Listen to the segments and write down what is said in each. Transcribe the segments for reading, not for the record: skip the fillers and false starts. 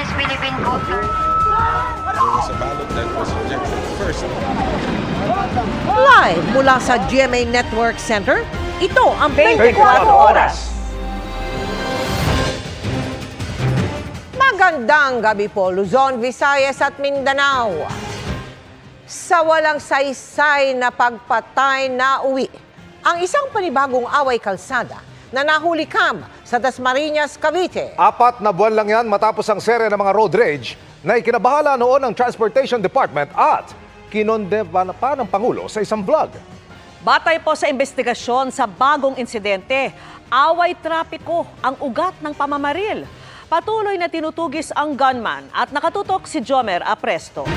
Chinese Philippine voter. There was a ballot that was rejected first. Live mula sa GMA Network Center, ito ang 24 Oras. Magandang gabi po, Luzon, Visayas at Mindanao. Sa walang saysay na pagpatay na uwi, ang isang panibagong away kalsada na nahulikam sa Dasmariñas, Cavite. 4 na buwan lang yan matapos ang serye ng mga road rage na ikinabahala noon ng Transportation Department at kinondena pa ng Pangulo sa isang vlog. Batay po sa investigasyon sa bagong insidente, away trapiko ang ugat ng pamamaril. Patuloy na tinutugis ang gunman at nakatutok si Jomer Apresto.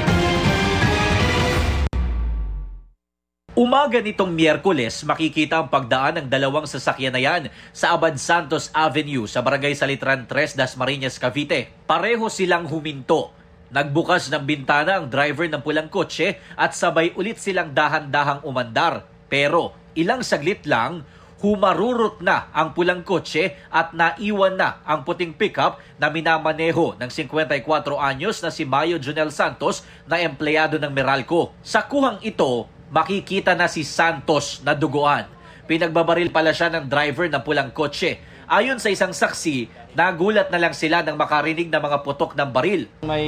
Umaga nitong Miyerkules, makikita ang pagdaan ng dalawang sasakyan na yan sa Abad Santos Avenue sa Barangay Salitran 3, Dasmariñas, Cavite. Pareho silang huminto. Nagbukas ng bintana ang driver ng pulang kotse at sabay ulit silang dahan-dahang umandar. Pero ilang saglit lang, humarurot na ang pulang kotse at naiwan na ang puting pickup na minamaneho ng 54 anyos na si Mayo Junel Santos na empleyado ng Meralco. Sa kuhang ito, makikita na si Santos na duguan. Pinagbabaril pala siya ng driver ng pulang kotse. Ayon sa isang saksi, nagulat na lang sila nang makarinig ng mga putok ng baril. May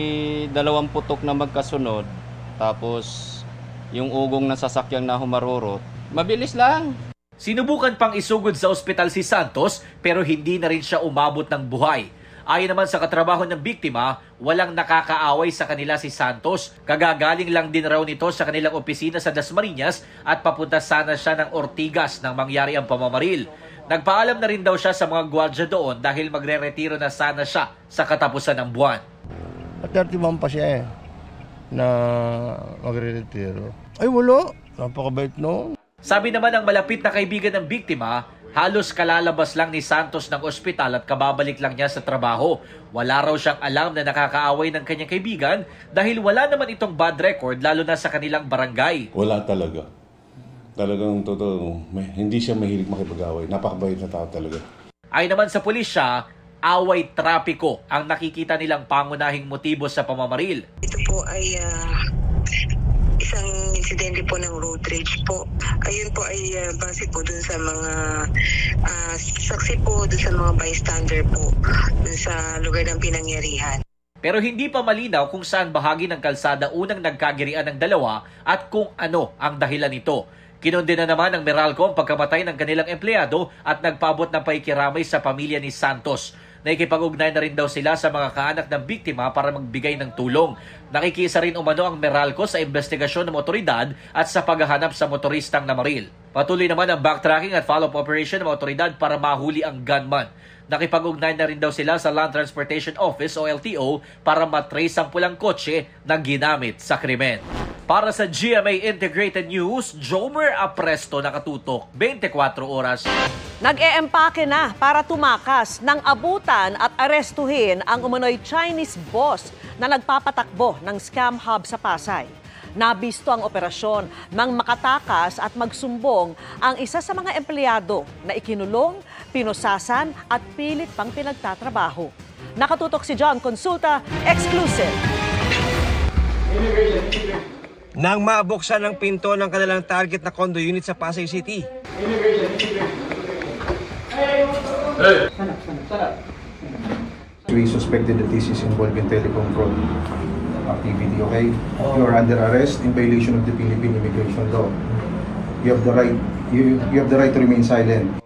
2 putok na magkasunod, tapos yung ugong ng sasakyang na humarurot. Mabilis lang. Sinubukan pang isugod sa ospital si Santos pero hindi na rin siya umabot ng buhay. Ayon naman sa katrabaho ng biktima, walang nakakaaway sa kanila si Santos. Kagagaling lang din raw nito sa kanilang opisina sa Dasmariñas at papunta sana siya ng Ortigas nang mangyari ang pamamaril. Nagpaalam na rin daw siya sa mga gwardiya doon dahil magre-retiro na sana siya sa katapusan ng buwan. At 31 pa siya na magre-retiro. Ay wala, napakabait no. Sabi naman ng malapit na kaibigan ng biktima, halos kalalabas lang ni Santos ng ospital at kababalik lang niya sa trabaho. Wala raw siyang alam na nakakaaway ng kanyang kaibigan dahil wala naman itong bad record lalo na sa kanilang barangay. Wala talaga. Talagang totoo, hindi siya mahilig makipag-away. Napakabait na tao talaga. Ay naman sa pulisya, away trapiko ang nakikita nilang pangunahing motibo sa pamamaril. Ito po ay isang insidente po ng road rage po. Ayun po ay base po dun sa mga saksi po, dun sa mga bystander po, dun sa lugar ng pinangyarihan. Pero hindi pa malinaw kung saan bahagi ng kalsada unang nagkagirian ng dalawa at kung ano ang dahilan nito. Kinondena naman ng Meralco ang pagkamatay ng kanilang empleyado at nagpabot ng paikiramay sa pamilya ni Santos. Nakikipag-ugnay na rin daw sila sa mga kaanak ng biktima para magbigay ng tulong. Nakikisa rin umano ang Meralco sa investigasyon ng otoridad at sa paghahanap sa motoristang namaril. Patuloy naman ang backtracking at follow-up operation ng otoridad para mahuli ang gunman. Nakipag-ugnay na rin daw sila sa Land Transportation Office o LTO para matrace ang pulang kotse na ginamit sa krimen. Para sa GMA Integrated News, Jomer Apresto, nakatutok 24 oras. Nag-eempake na para tumakas ng abutan at arestuhin ang umano'y Chinese boss na nagpapatakbo ng scam hub sa Pasay. Nabisto ang operasyon nang makatakas at magsumbong ang isa sa mga empleyado na ikinulong, pinusasan at pilit pang pinagtatrabaho. Nakatutok si John Consulta, exclusive. Nang mabuksan ang pinto ng kanilang target na condo unit sa Pasay City. We suspected that this is involved in telecom fraud activity, okay? You are under arrest in violation of the Philippine immigration law. You have the right, you have the right to remain silent.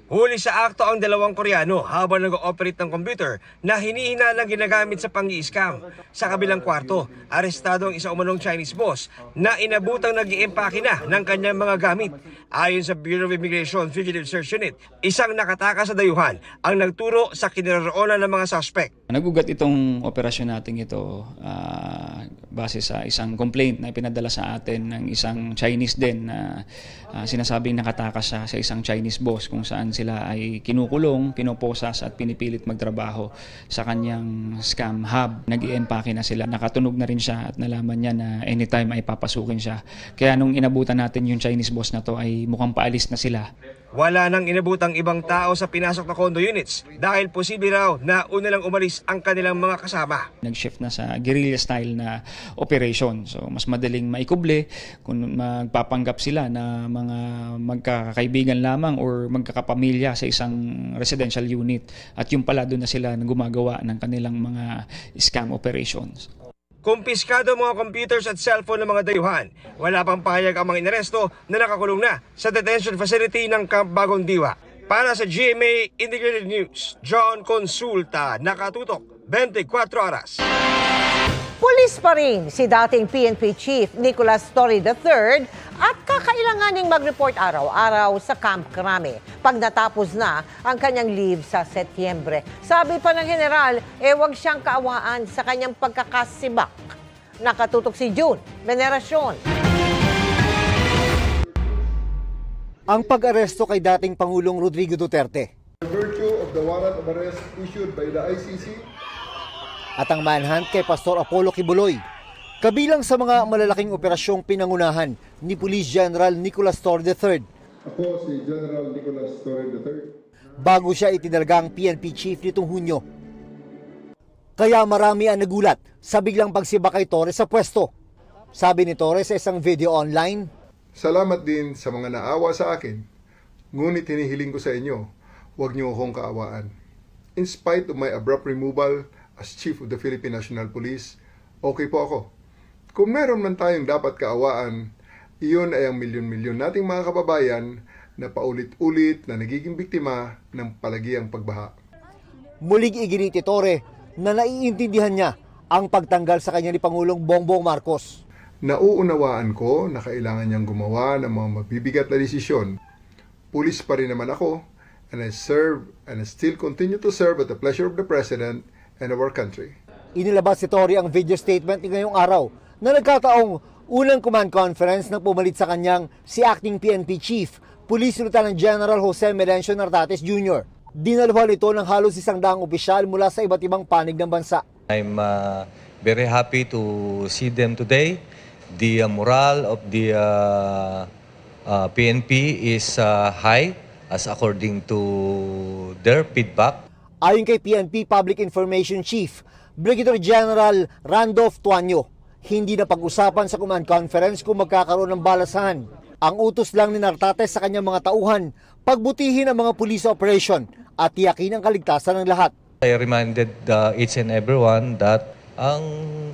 Huli sa akto ang 2 Koreano habang nag-ooperate ng computer na hinihinalang ginagamit sa pang-i-scam. Sa kabilang kwarto, arestado ang isa umanong Chinese boss na inabutang nag-iempake na ng kanyang mga gamit. Ayon sa Bureau of Immigration Fugitive Search Unit, isang nakatakas sa dayuhan ang nagturo sa kinaroroonan ng mga suspect. Nagugat itong operasyon natin ito base sa isang complaint na ipinadala sa atin ng isang Chinese din na sinasabing nakatakas siya sa isang Chinese boss kung saan sila ay kinukulong, pinoposas at pinipilit magtrabaho sa kanyang scam hub. Nag-i-empake na sila. Nakatunog na rin siya at nalaman niya na anytime ay papasukin siya. Kaya nung inabutan natin yung Chinese boss na to ay mukhang paalis na sila. Wala nang inabutang ibang tao sa pinasok na condo units dahil posible raw na una lang umalis ang kanilang mga kasama. Nag-shift na sa guerrilla style na operation. So mas madaling maikuble kung magpapanggap sila na mga magkakaibigan lamang or magkakapamilya sa isang residential unit. At yung pala doon na sila gumagawa ng kanilang mga scam operations. Kumpiskado mga computers at cellphone ng mga dayuhan. Wala pang pahayag ang mga inaresto na nakakulong na sa detention facility ng Camp Bagong Diwa. Para sa GMA Integrated News, John Consulta, nakatutok 24 oras. Pulis pa rin si dating PNP Chief Nicolas Torre III at kakailanganing mag-report araw-araw sa Camp Crame pag natapos na ang kanyang leave sa Setyembre. Sabi pa ng general, huwag siyang kaawaan sa kanyang pagkakasibak. Nakatutok si June Veneracion. Ang pag-aresto kay dating Pangulong Rodrigo Duterte In virtue of the warrant of arrest issued by the ICC at ang manhunt kay Pastor Apollo Kibuloy, kabilang sa mga malalaking operasyong pinangunahan ni Police General Nicolas Torre III. Ako si General Nicolas Torre III. Bago siya itinalagang PNP Chief nitong Hunyo. Kaya marami ang nagulat sa biglang pagsibak kay Torre sa pwesto. Sabi ni Torre sa isang video online, Salamat din sa mga naawa sa akin, ngunit hinihiling ko sa inyo, huwag niyo akong kaawaan. In spite of my abrupt removal as Chief of the Philippine National Police, okay po ako. Kung meron man tayong dapat kaawaan, iyon ay ang milyon-milyon nating mga kababayan na paulit-ulit na nagiging biktima ng palagiang pagbaha. Muling iginiti Torre na naiintindihan niya ang pagtanggal sa kanya ni Pangulong Bongbong Marcos. Nauunawaan ko na kailangan niyang gumawa ng mga mabibigat na desisyon. Pulis pa rin naman ako, and I serve and I still continue to serve at the pleasure of the President and of our country. Inilabas si Torre ang video statement ngayong araw na nagkataong unang command conference nang pumalit sa kanyang si Acting PNP Chief, Police Lieutenant General Jose Melencio Nartates Jr. Dinaluhan ito ng halos 100 opisyal mula sa iba't ibang panig ng bansa. I'm very happy to see them today. The morale of the PNP is high as according to their feedback. Ayon kay PNP Public Information Chief, Brigadier General Randolph Tuanyo, hindi na pag-usapan sa command conference kung magkakaroon ng balasahan. Ang utos lang ni Nartates sa kanyang mga tauhan, pagbutihin ang mga police operation at tiyakin ang kaligtasan ng lahat. I reminded each and everyone that ang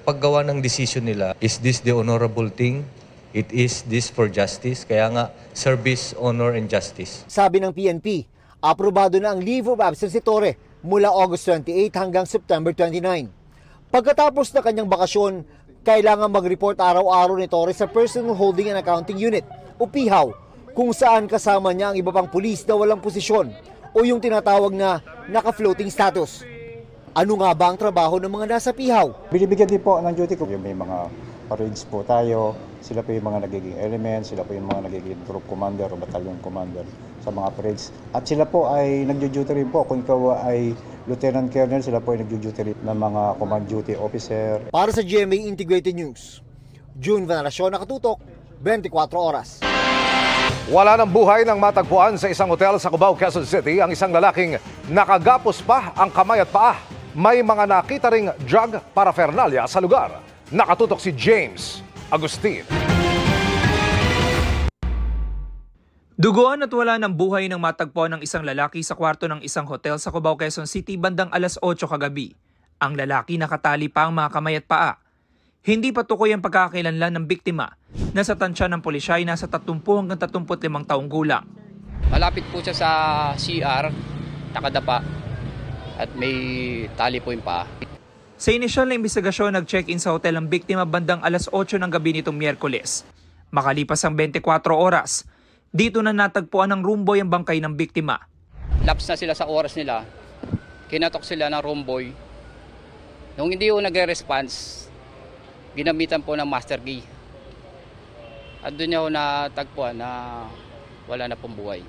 paggawa ng decision nila, is this the honorable thing? It is this for justice? Kaya nga, service, honor, and justice. Sabi ng PNP, aprobado na ang leave of absence si Torre mula August 28 hanggang September 29. Pagkatapos na kanyang bakasyon, kailangan mag-report araw-araw ni Torre sa Personal Holding and Accounting Unit o PIHAW, kung saan kasama niya ang iba pang pulis na walang posisyon o yung tinatawag na naka-floating status. Ano nga ba ang trabaho ng mga nasa PIHAW? Binibigyan din po ng duty ko. May mga parades po tayo, sila po yung mga nagiging elements, sila po yung mga nagiging group commander o battalion commander sa mga parades. At sila po ay nagjo-duty rin po. Kung ikaw ay Lieutenant Colonel, sila po ay nagjo-duty rin ng mga command duty officer. Para sa GMA Integrated News, June Veneracion, nakatutok, 24 oras. Wala ng buhay nang matagpuan sa isang hotel sa Cubao, Quezon City ang isang lalaking nakagapos pa ang kamay at paa. May mga nakita ring drug paraphernalia sa lugar. Nakatutok si James Agustin. Duguan at wala ng buhay nang matagpuan ng isang lalaki sa kwarto ng isang hotel sa Cubao, Quezon City bandang alas 8 kagabi. Ang lalaki nakatali pa ang mga kamay at paa. Hindi pa tukoy ang pagkakakilanlan ng biktima na sa tansya ng pulisya ay nasa 30 hanggang 35 taong gulang. Malapit po siya sa CR, nakadapa at may tali po yung paa. Sa inisyal na imbestigasyon, nag-check-in sa hotel ang biktima bandang alas 8 ng gabi nitong Miyerkules. Makalipas ang 24 oras, dito na natagpuan ng roomboy ang bangkay ng biktima. Lapse na sila sa oras nila, kinatok sila ng roomboy. Nung hindi yung nagre-response, ginamitan po ng master key. At doon niya natagpuan na wala na pong buhay.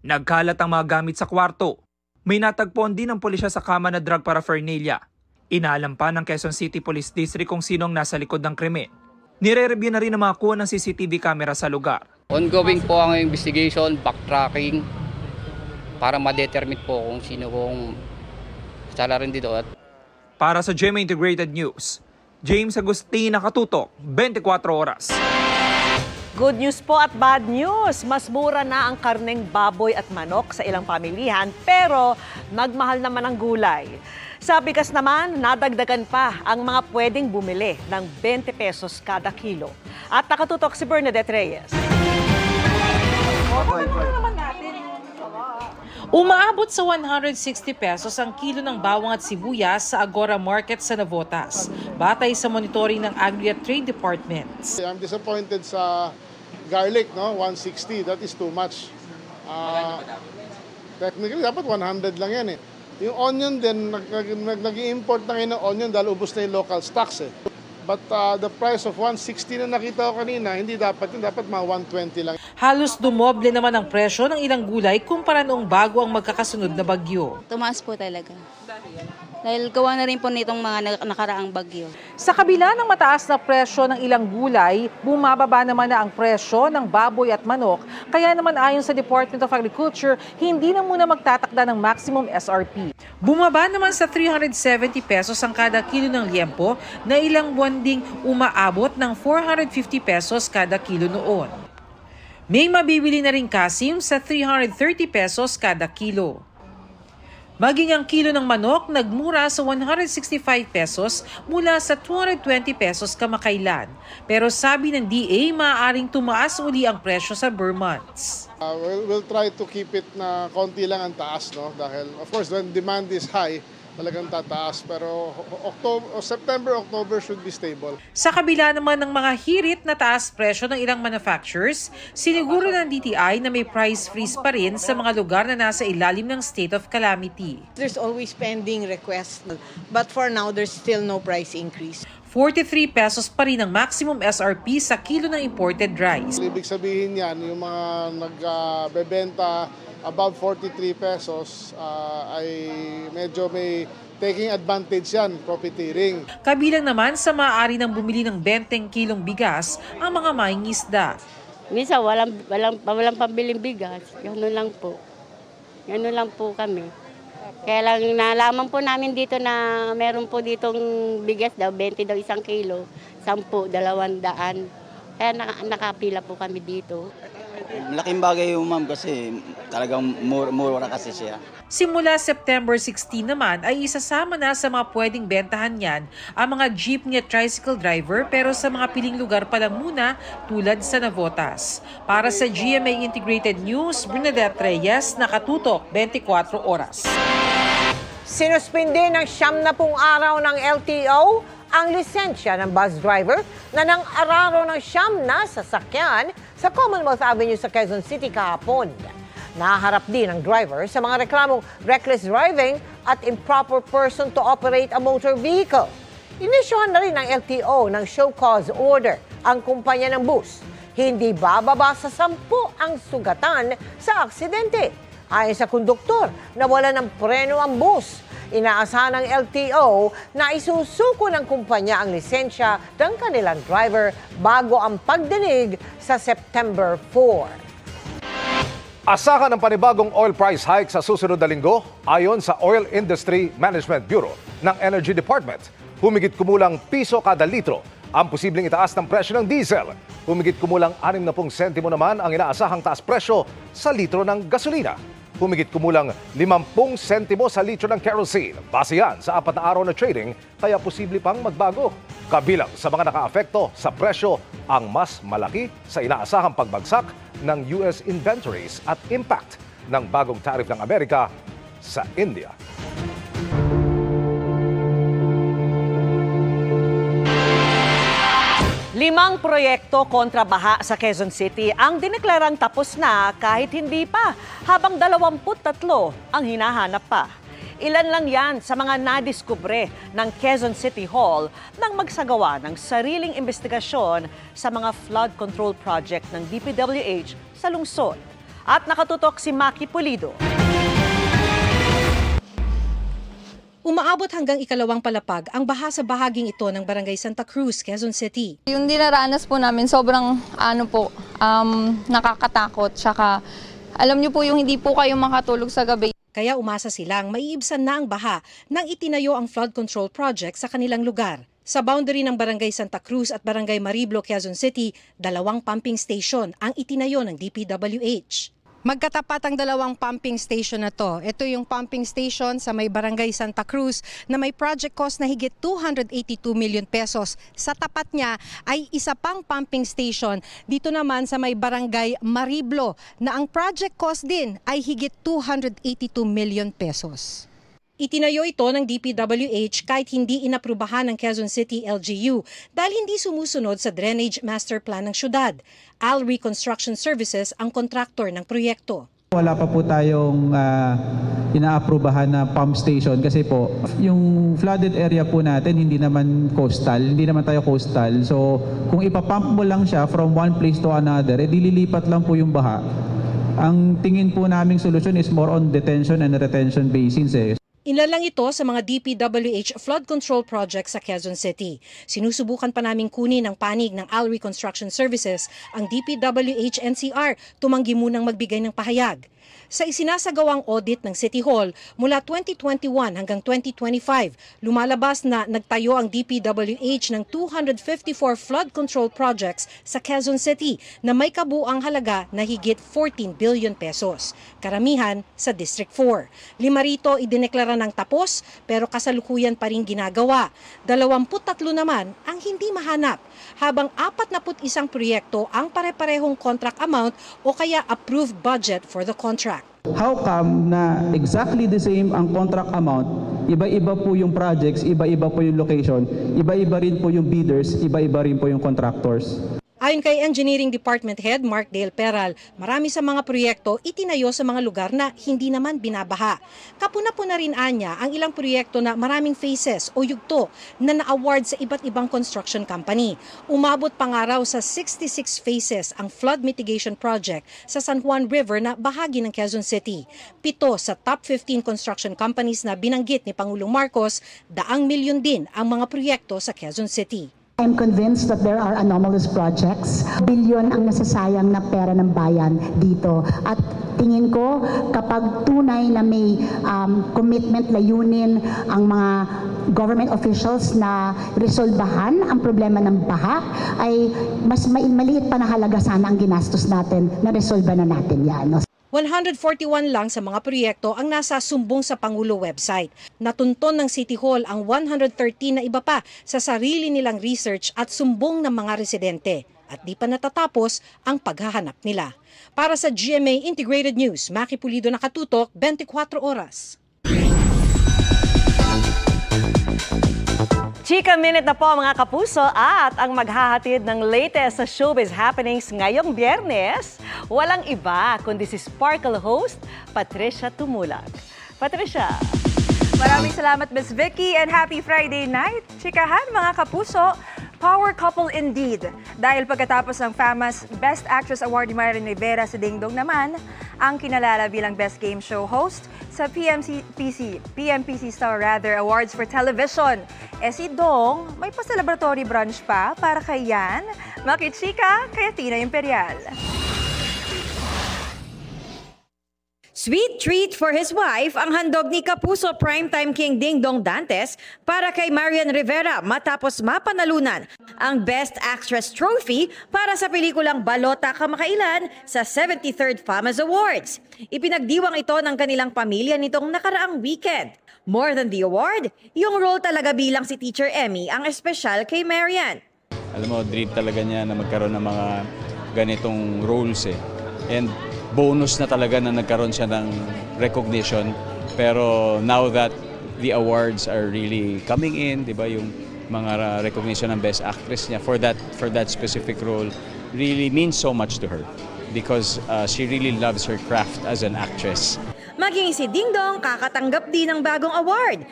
Nagkalat ang mga gamit sa kwarto. May natagpuan din ng pulisya sa kama na drug paraphernalia. Inaalam pa ng Quezon City Police District kung sinong nasa likod ng krimen. Nire-review na rin ang mga kuha ng CCTV camera sa lugar. Ongoing po ang investigation, backtracking, para ma-determine po kung sino kung sala rin dito. Para sa GMA Integrated News, James Agustin, Nakatutok, 24 Oras. Good news po at bad news. Mas mura na ang karneng baboy at manok sa ilang pamilihan, pero nagmahal naman ang gulay. Sa bigas naman, nadagdagan pa ang mga pwedeng bumili ng 20 pesos kada kilo. At nakatutok si Bernadette Reyes. Umaabot sa 160 pesos ang kilo ng bawang at sibuyas sa Agora Market sa Navotas, batay sa monitoring ng Agri at Trade Department. I'm disappointed sa garlic, no? 160, that is too much. Technically, dapat 100 lang yan eh. Yung onion din, nag-i-import na ngayon ng onion dahil ubos na yung local stocks eh. But the price of 160 na nakita ko kanina, hindi dapat yun, dapat mga 120 lang. Halos dumoble naman ang presyo ng ilang gulay kumpara noong bago ang magkakasunod na bagyo. Tumaas po talaga. Dahil gawa na rin po nitong mga nakaraang bagyo. Sa kabila ng mataas na presyo ng ilang gulay, bumababa naman na ang presyo ng baboy at manok. Kaya naman ayon sa Department of Agriculture, hindi na muna magtatakda ng maximum SRP. Bumaba naman sa 370 pesos ang kada kilo ng liempo na ilang buwan ding umaabot ng 450 pesos kada kilo noon. May mabibili na rin kasim sa 330 pesos kada kilo. Maging ang kilo ng manok nagmura sa 165 pesos mula sa 220 pesos kamakailan. Pero sabi ng DA, maaaring tumaas uli ang presyo sa Burr months. We'll try to keep it na konti lang ang taas, no? Dahil of course when demand is high, talagang tataas. Pero September, October should be stable. Sa kabila naman ng mga hirit na taas presyo ng ilang manufacturers, siniguro ng DTI na may price freeze pa rin sa mga lugar na nasa ilalim ng state of calamity. There's always pending requests, but for now, there's still no price increase. 43 pesos pa rin ang maximum SRP sa kilo ng imported rice. Ibig sabihin yan, yung mga nagbebenta above 43 pesos ay medyo may taking advantage yan, profiteering. Kabilang naman sa maaari ng bumili ng 20 kilong bigas ang mga mangingisda. Minsan walang pambiling bigas, gano'n lang po. Gano'n lang po kami. Kaya lang nalaman po namin dito na meron po ditong bigas daw, 20 daw isang kilo, 10, 200. Kaya nakapila po kami dito. Malaking bagay yung ma'am kasi talagang mura kasi siya. Simula September 16 naman ay isasama na sa mga pwedeng bentahan yan ang mga jeepney at tricycle driver pero sa mga piling lugar pa lang muna tulad sa Navotas. Para sa GMA Integrated News, Bernadette Reyes, Nakatutok, 24 Oras. Sinuspindi ng 70 araw ng LTO ang lisensya ng bus driver na nang araro ng 9 na sasakyan sa Commonwealth Avenue sa Quezon City kahapon. Naharap din ang driver sa mga reklamong reckless driving at improper person to operate a motor vehicle. Inisyuhan na rin ng LTO ng show cause order ang kumpanya ng bus. Hindi bababa sa 10 ang sugatan sa aksidente. Ayon sa konduktor, nawala ng preno ang bus. Inaasahan ng LTO na isusuko ng kumpanya ang lisensya ng kanilang driver bago ang pagdinig sa September 4. Asahan ang panibagong oil price hike sa susunod na linggo ayon sa Oil Industry Management Bureau ng Energy Department. Humigit kumulang piso kada litro ang posibleng itaas ng presyo ng diesel. Humigit kumulang 60 sentimo naman ang inaasahang taas presyo sa litro ng gasolina. Humigit kumulang 50 sentimo sa litro ng kerosene. Base yan sa 4 na araw na trading, kaya posible pang magbago. Kabilang sa mga nakaapekto sa presyo ang mas malaki sa inaasahang pagbagsak ng US inventories at impact ng bagong tariff ng Amerika sa India. Limang proyekto kontra baha sa Quezon City ang dineklarang tapos na kahit hindi pa, habang 23 ang hinahanap pa. Ilan lang yan sa mga nadiskubre ng Quezon City Hall nang magsagawa ng sariling investigasyon sa mga flood control project ng DPWH sa lungsod. At nakatutok si Maki Pulido. Umaabot hanggang ikalawang palapag ang baha sa bahaging ito ng Barangay Santa Cruz, Quezon City. Yung dinaranas po namin sobrang nakakatakot. Tsaka alam niyo po yung hindi po kayo makatulog sa gabi. Kaya umasa silang maiibsan na ang baha nang itinayo ang flood control project sa kanilang lugar. Sa boundary ng Barangay Santa Cruz at Barangay Mariblo, Quezon City, 2 pumping station ang itinayo ng DPWH. Magkatapat ang 2 pumping station na to. Ito yung pumping station sa may Barangay Santa Cruz na may project cost na higit 282 million pesos. Sa tapat niya ay isa pang pumping station dito naman sa may Barangay Mariblo na ang project cost din ay higit 282 million pesos. Itinayo ito ng DPWH kahit hindi inaprubahan ng Quezon City LGU dahil hindi sumusunod sa Drainage Master Plan ng syudad. ALRI Construction Services ang kontraktor ng proyekto. Wala pa po tayong inaaprubahan na pump station kasi po yung flooded area po natin hindi naman tayo coastal. So kung ipapump mo lang siya from one place to another, dililipat lang po yung baha. Ang tingin po naming solusyon is more on detention and retention basins Inalang ito sa mga DPWH flood control projects sa Quezon City. Sinusubukan pa naming kunin ng panig ng ALRI Construction Services ang DPWH NCR, tumanggi munang magbigay ng pahayag. Sa isinasagawang audit ng City Hall mula 2021 hanggang 2025, lumalabas na nagtayo ang DPWH ng 254 flood control projects sa Quezon City na may kabuang halaga na higit 14 billion pesos. Karamihan sa District 4. 5 rito idineklara ng tapos pero kasalukuyan pa rin ginagawa. 23 naman ang hindi mahanap, habang 41 proyekto ang pare-parehong contract amount o kaya approved budget for the contract. How come na exactly the same ang contract amount, iba-iba po yung projects, iba-iba po yung location, iba-iba rin po yung bidders, iba-iba rin po yung contractors? Ayon kay Engineering Department Head Mark Dale Peral, marami sa mga proyekto itinayo sa mga lugar na hindi naman binabaha. Kapuna-puna rin anya ang ilang proyekto na maraming phases o yugto na na-award sa iba't ibang construction company. Umabot pa nga raw sa 66 phases ang flood mitigation project sa San Juan River na bahagi ng Quezon City. 7 sa top 15 construction companies na binanggit ni Pangulong Marcos, 100 milyon din ang mga proyekto sa Quezon City. I'm convinced that there are anomalous projects. Bilyon ang nasasayang na pera ng bayan dito. At tingin ko, kapag tunay na may commitment, layunin ang mga government officials na resolbahan ang problema ng baha, ay mas maliit pa na halaga sana ang ginastos natin na resolba na natin yan. 141 lang sa mga proyekto ang nasa sumbong sa Pangulo website. Natunton ng City Hall ang 113 na iba pa sa sarili nilang research at sumbong ng mga residente. At di pa natatapos ang paghahanap nila. Para sa GMA Integrated News, Maki Pulido, nakatutok 24 oras. Chika Minute na po mga kapuso at ang maghahatid ng latest sa showbiz happenings ngayong Biyernes, walang iba kundi si Sparkle host Patricia Tumulag. Patricia. Maraming salamat Miss Vicky and happy Friday night. Chikahan mga kapuso, power couple indeed. Dahil pagkatapos ng famous Best Actress Award ni Marian Rivera sa Ding Dong naman, ang kinalala bilang Best Game Show host sa PMPC Star Awards for Television. Si Dong, may pa-celebratory brunch pa para kay Yan, Makichika, kay Tina Imperial. Sweet treat for his wife ang handog ni Kapuso Primetime King Ding Dong Dantes para kay Marian Rivera matapos mapanalunan ang Best Actress Trophy para sa pelikulang Balota kamakailan sa 73rd FAMAS Awards. Ipinagdiwang ito ng kanilang pamilya nitong nakaraang weekend. More than the award, yung role talaga bilang si Teacher Emmy ang espesyal kay Marian. Alam mo, dream talaga niya na magkaroon ng mga ganitong roles And bonus na talaga na nagkaroon siya ng recognition. Pero now that the awards are really coming in, di ba, yung mga recognition ng Best Actress niya for that specific role really means so much to her because she really loves her craft as an actress. Maging si Ding Dong kakatanggap din ng bagong award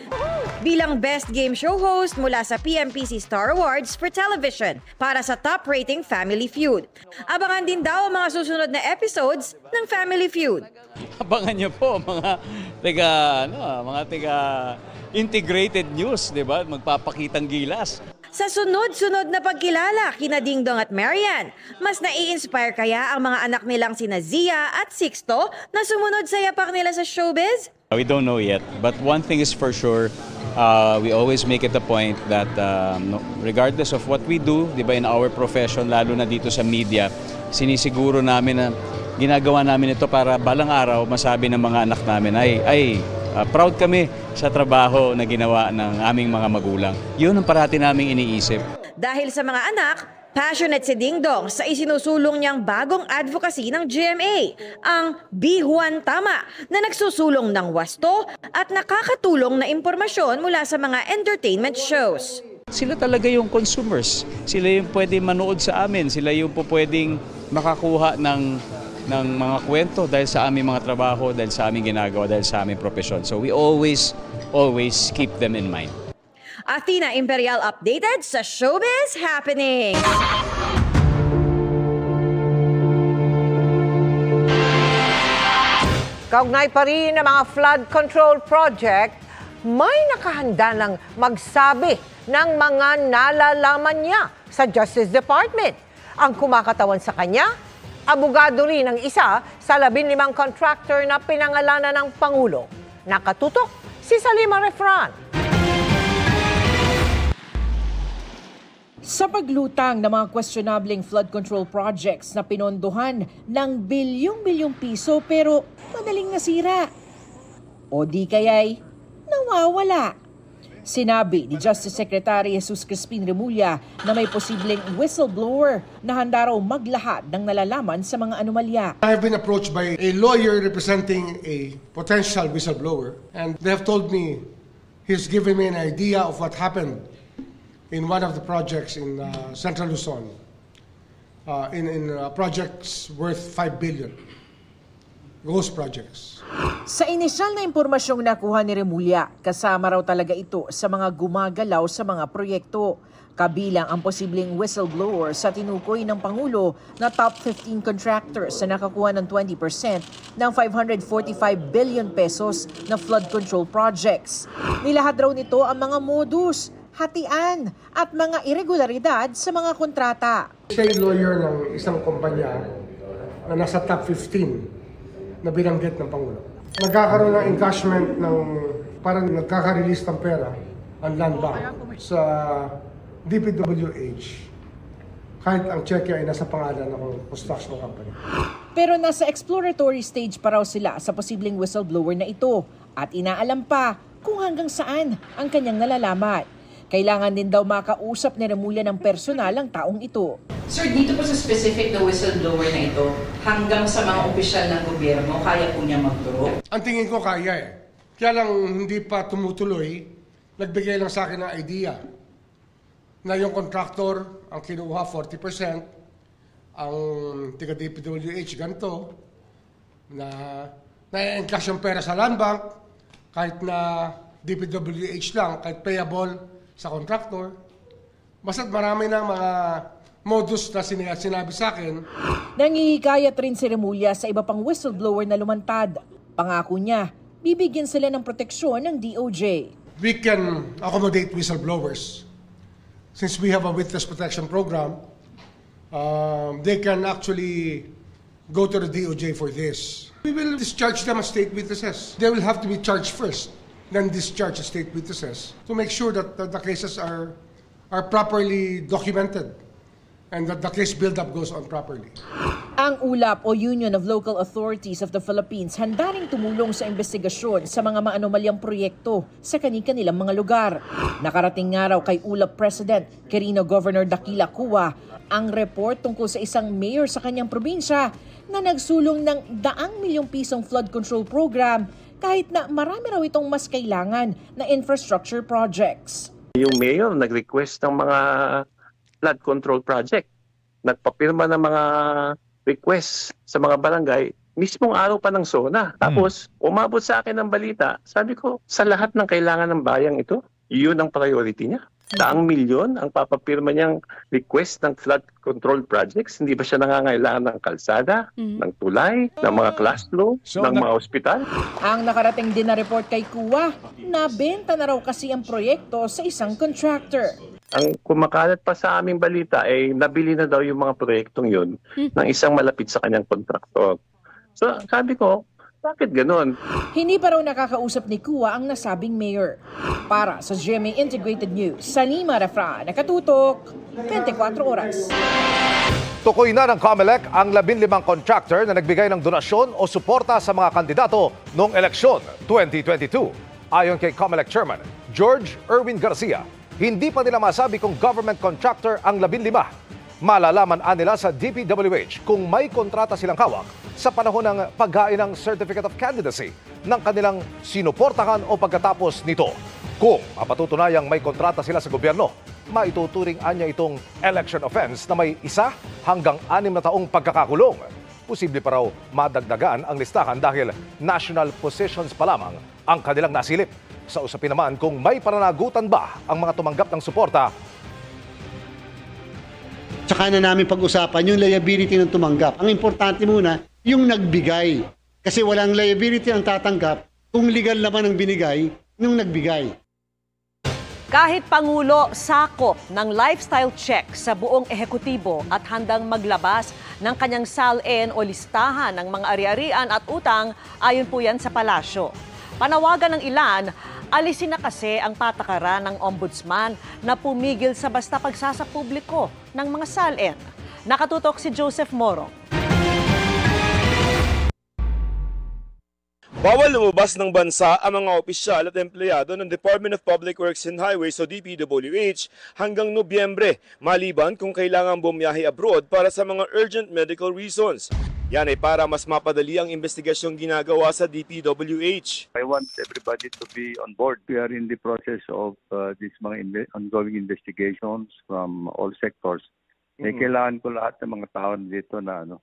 bilang Best Game Show host mula sa PMPC Star Awards for Television para sa top rating Family Feud. Abangan din daw ang mga susunod na episodes ng Family Feud. Abangan niyo po mga integrated news, di ba? Magpapakitang gilas. Sa sunod-sunod na pagkilala kina Dingdong at Marian, mas nai-inspire kaya ang mga anak nilang sina Zia at Sixto na sumunod sa yapak nila sa showbiz? We don't know yet, but one thing is for sure, we always make it a point that regardless of what we do, di ba, in our profession, lalo na dito sa media, sinisiguro namin na ginagawa namin ito para balang araw masabi ng mga anak namin ay proud kami sa trabaho na ginawa ng aming mga magulang. Yun ang parati naming iniisip. Dahil sa mga anak, passionate si Dingdong sa isinusulong niyang bagong advocacy ng GMA, ang Bihuan Tama, na nagsusulong ng wasto at nakakatulong na impormasyon mula sa mga entertainment shows. Sila talaga yung consumers. Sila yung pwede manood sa amin. Sila yung pwedeng makakuha ng mga kwento dahil sa aming mga trabaho, dahil sa aming ginagawa, dahil sa aming profesyon. So we always keep them in mind. Athena Imperial updated sa Showbiz Happening. Kaugnay pa rin ng mga flood control project, may nakahanda ng magsabi ng mga nalalaman niya sa Justice Department. Ang kumakatawan sa kanya, abogado rin ang isa sa 15 contractor na pinangalanan ng Pangulo. Nakatutok si Salima Refran. Sa paglutang ng mga questionableng flood control projects na pinondohan ng bilyong-bilyong piso pero madaling nasira. O di kaya'y nawawala. Sinabi ni Justice Secretary Jesus Crispin Remulla na may posibleng whistleblower na handa raw maglahad ng nalalaman sa mga anomalya. I have been approached by a lawyer representing a potential whistleblower, and they have told me he's given me an idea of what happened in one of the projects in Central Luzon, in projects worth 5 billion. Ghost projects. Sa inisyal na impormasyong nakuha ni Remulla, kasama raw talaga ito sa mga gumagalaw sa mga proyekto. Kabilang ang posibleng whistleblower sa tinukoy ng Pangulo na top 15 contractors na nakakuha ng 20% ng 545 billion pesos na flood control projects. Nilahad raw nito ang mga modus, hatian at mga irregularidad sa mga kontrata. Siya yung lawyer ng isang kumpanya na nasa top 15 na binanggit ng Pangulo. Nagkakaroon ng encashment ng parang nagkaka-release ng pera ang land bank sa DPWH kahit ang cheque ay nasa pangalan ng construction company. Pero nasa exploratory stage pa raw sila sa posibleng whistleblower na ito at inaalam pa kung hanggang saan ang kanyang nalalaman. Kailangan din daw makausap ni Remulla ng personal ang taong ito. Sir, dito po sa specific na whistleblower na ito, hanggang sa mga opisyal ng gobyerno, kaya po niya magturo? Ang tingin ko kaya eh. Kaya lang hindi pa tumutuloy, nagbigay lang sa akin ng idea na yung contractor ang kinuha 40%, ang tiga DPWH ganito, na na-encash yung pera sa land bank, kahit na DPWH lang, kahit payable sa contractor. Basta't marami ng mga modus na sinabi sa akin. Nangihikayat rin si Remulla sa iba pang whistleblower na lumantad. Pangako niya, bibigyan sila ng proteksyon ng DOJ. We can accommodate whistleblowers. Since we have a witness protection program, they can actually go to the DOJ for this. We will discharge them as state witnesses. They will have to be charged first, then discharge as state witnesses to make sure that the cases are properly documented and that the case build-up goes on properly. Ang ULAP o Union of Local Authorities of the Philippines handa ring tumulong sa investigasyon sa mga maanomalyang proyekto sa kani-kanilang mga lugar. Nakarating nga raw kay ULAP President Quirino Governor Daquila Cua ang report tungkol sa isang mayor sa kanyang probinsya na nagsulong ng 100 milyong pisong flood control program kahit na marami raw itong mas kailangan na infrastructure projects. Yung mayor nag-request ng mga flood control project. Nagpapirma ng mga request sa mga barangay mismong araw pa ng SONA. Tapos, umabot sa akin ng balita, sabi ko, sa lahat ng kailangan ng bayang ito, yun ang priority niya. Daang milyon ang papapirma niyang request ng flood control projects. Hindi ba siya nangangailangan ng kalsada, ng tulay, ng mga classroom, ng mga ospital? Ang nakarating din na report kay Kuwa, nabenta na raw kasi ang proyekto sa isang contractor. Ang kumakalat pa sa aming balita ay nabili na daw yung mga proyektong yun ng isang malapit sa kanyang kontraktor. So sabi ko, bakit ganon? Hindi pa raw nakakausap ni Kuwa ang nasabing mayor. Para sa GMA Integrated News, Salima Refra, nakatutok, 24 oras. Tukoy na ng COMELEC ang 15 contractor na nagbigay ng donasyon o suporta sa mga kandidato noong eleksyon 2022. Ayon kay COMELEC Chairman George Erwin Garcia, hindi pa nila masabi kung government contractor ang 15. Malalaman nila sa DPWH kung may kontrata silang hawak sa panahon ng paghain ng Certificate of Candidacy ng kanilang sinuportahan o pagkatapos nito. Kung mapatutunayang may kontrata sila sa gobyerno, maituturing anya itong election offense na may 1 hanggang 6 na taong pagkakakulong. Posible pa raw madagdagan ang listahan dahil national positions pa lamang ang kanilang nasilip. Sa usapin naman kung may pananagutan ba ang mga tumanggap ng suporta, tsaka na namin pag-usapan yung liability ng tumanggap. Ang importante muna, yung nagbigay. Kasi walang liability ang tatanggap kung legal naman ang binigay nung nagbigay. Kahit Pangulo, sakop ng lifestyle check sa buong ehekutibo at handang maglabas ng kanyang SALN o listahan ng mga ari-arian at utang, ayon po yan sa palasyo. Panawagan ng ilan, alisin na kasi ang patakaran ng ombudsman na pumigil sa basta pagsasapubliko ng mga SALN. Nakatutok si Joseph Moro. Bawal lumabas ng bansa ang mga opisyal at empleyado ng Department of Public Works and Highways o DPWH hanggang Nobyembre, maliban kung kailangan bumiyahe abroad para sa mga urgent medical reasons. Yan ay para mas mapadali ang investigasyong ginagawa sa DPWH. I want everybody to be on board. We are in the process of these mga ongoing investigations from all sectors. Kailangan ko lahat ng mga tao dito na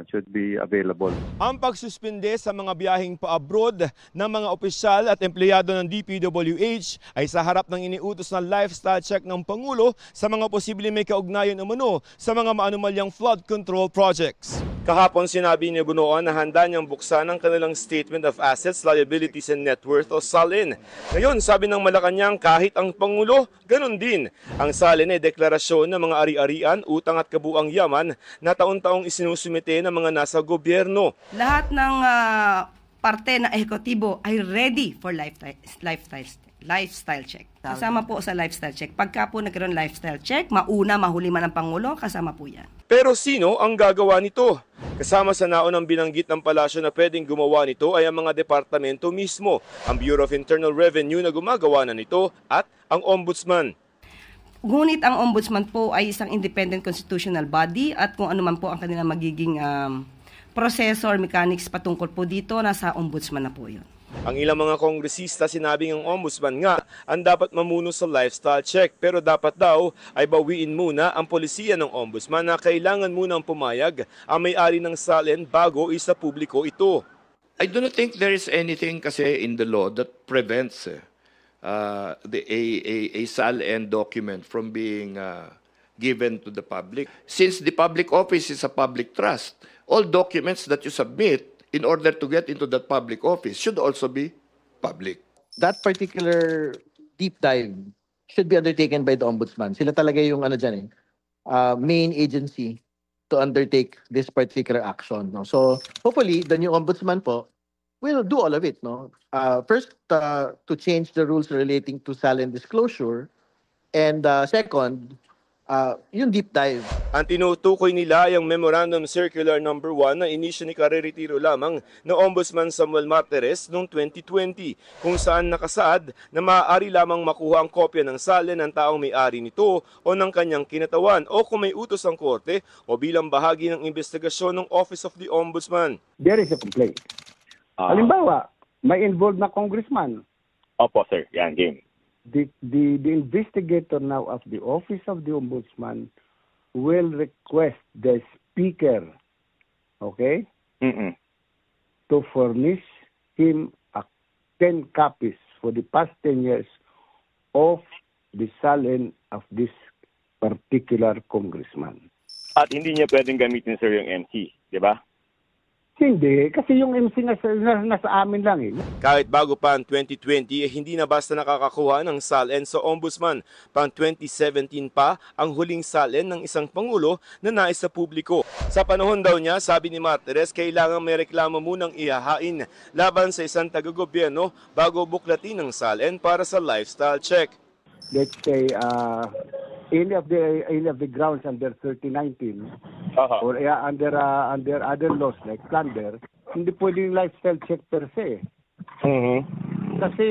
should be available. Ang pagsuspinde sa mga biyaheng pa-abroad ng mga opisyal at empleyado ng DPWH ay sa harap ng iniutos na lifestyle check ng Pangulo sa mga posibleng may kaugnayan umano sa mga maanumalyang flood control projects. Kahapon sinabi ni Bunoan na handa niyang buksan ang kanilang Statement of Assets, Liabilities and Net Worth o SALN. Ngayon, sabi ng Malacanang, kahit ang Pangulo, ganun din. Ang SALN ay deklarasyon ng mga ari-arian, utang at kabuang yaman na taon-taong isinusumite ng mga nasa gobyerno. Lahat ng parte ng ehekutibo ay ready for lifestyle check. Kasama po sa lifestyle check. Pagka po nagkaroon lifestyle check, mauna, mahuli man ang Pangulo, kasama po yan. Pero sino ang gagawa nito? Kasama sa naunang binanggit ng palasyo na pwedeng gumawa nito ay ang mga departamento mismo, ang Bureau of Internal Revenue na gumagawa na nito at ang Ombudsman. Ngunit ang Ombudsman po ay isang independent constitutional body at kung ano man po ang kanilang magiging proseso or mechanics patungkol po dito, nasa Ombudsman na po yun. Ang ilang mga kongresista sinabing ang ombudsman nga ang dapat mamuno sa lifestyle check pero dapat daw ay bawiin muna ang polisiya ng ombudsman na kailangan munang pumayag ang may-ari ng SALN bago isa publiko ito. I do not think there is anything kasi in the law that prevents a SALN document from being given to the public. Since the public office is a public trust, all documents that you submit in order to get into that public office should also be public. That particular deep dive should be undertaken by the Ombudsman. Sila talaga yung main agency to undertake this particular action. No? So hopefully the new Ombudsman po will do all of it. No? First, to change the rules relating to SALN disclosure, and second, yung deep dive. Ang tinutukoy nila ay ang Memorandum Circular No. 1 na inisyo ni kareretiro lamang na Ombudsman Samuel Martires noong 2020 kung saan nakasaad na maaari lamang makuha ang kopya ng SALN ng taong may-ari nito o ng kanyang kinatawan o kung may utos ang korte o bilang bahagi ng investigasyon ng Office of the Ombudsman. There is a complaint. Halimbawa, may involved na congressman. Opo sir, yan game. The investigator now of the Office of the Ombudsman will request the Speaker, okay, to furnish him 10 copies for the past 10 years of the salin of this particular congressman. At hindi niya pwedeng gamitin, sir, yung MC, di ba? Hindi, kasi yung MC nasa amin lang eh. Kahit bago pa ang 2020, hindi na basta nakakakuha ng SALN sa Ombudsman. Pang 2017 pa ang huling SALN ng isang Pangulo na nais sa publiko. Sa panahon daw niya, sabi ni Martires, kailangan may reklamo munang ihahain laban sa isang taga-gobyerno bago buklatin ng SALN para sa lifestyle check. Let's say, any of the grounds under 3019 or under other laws like plunder, hindi pwedeng lifestyle check per se. Kasi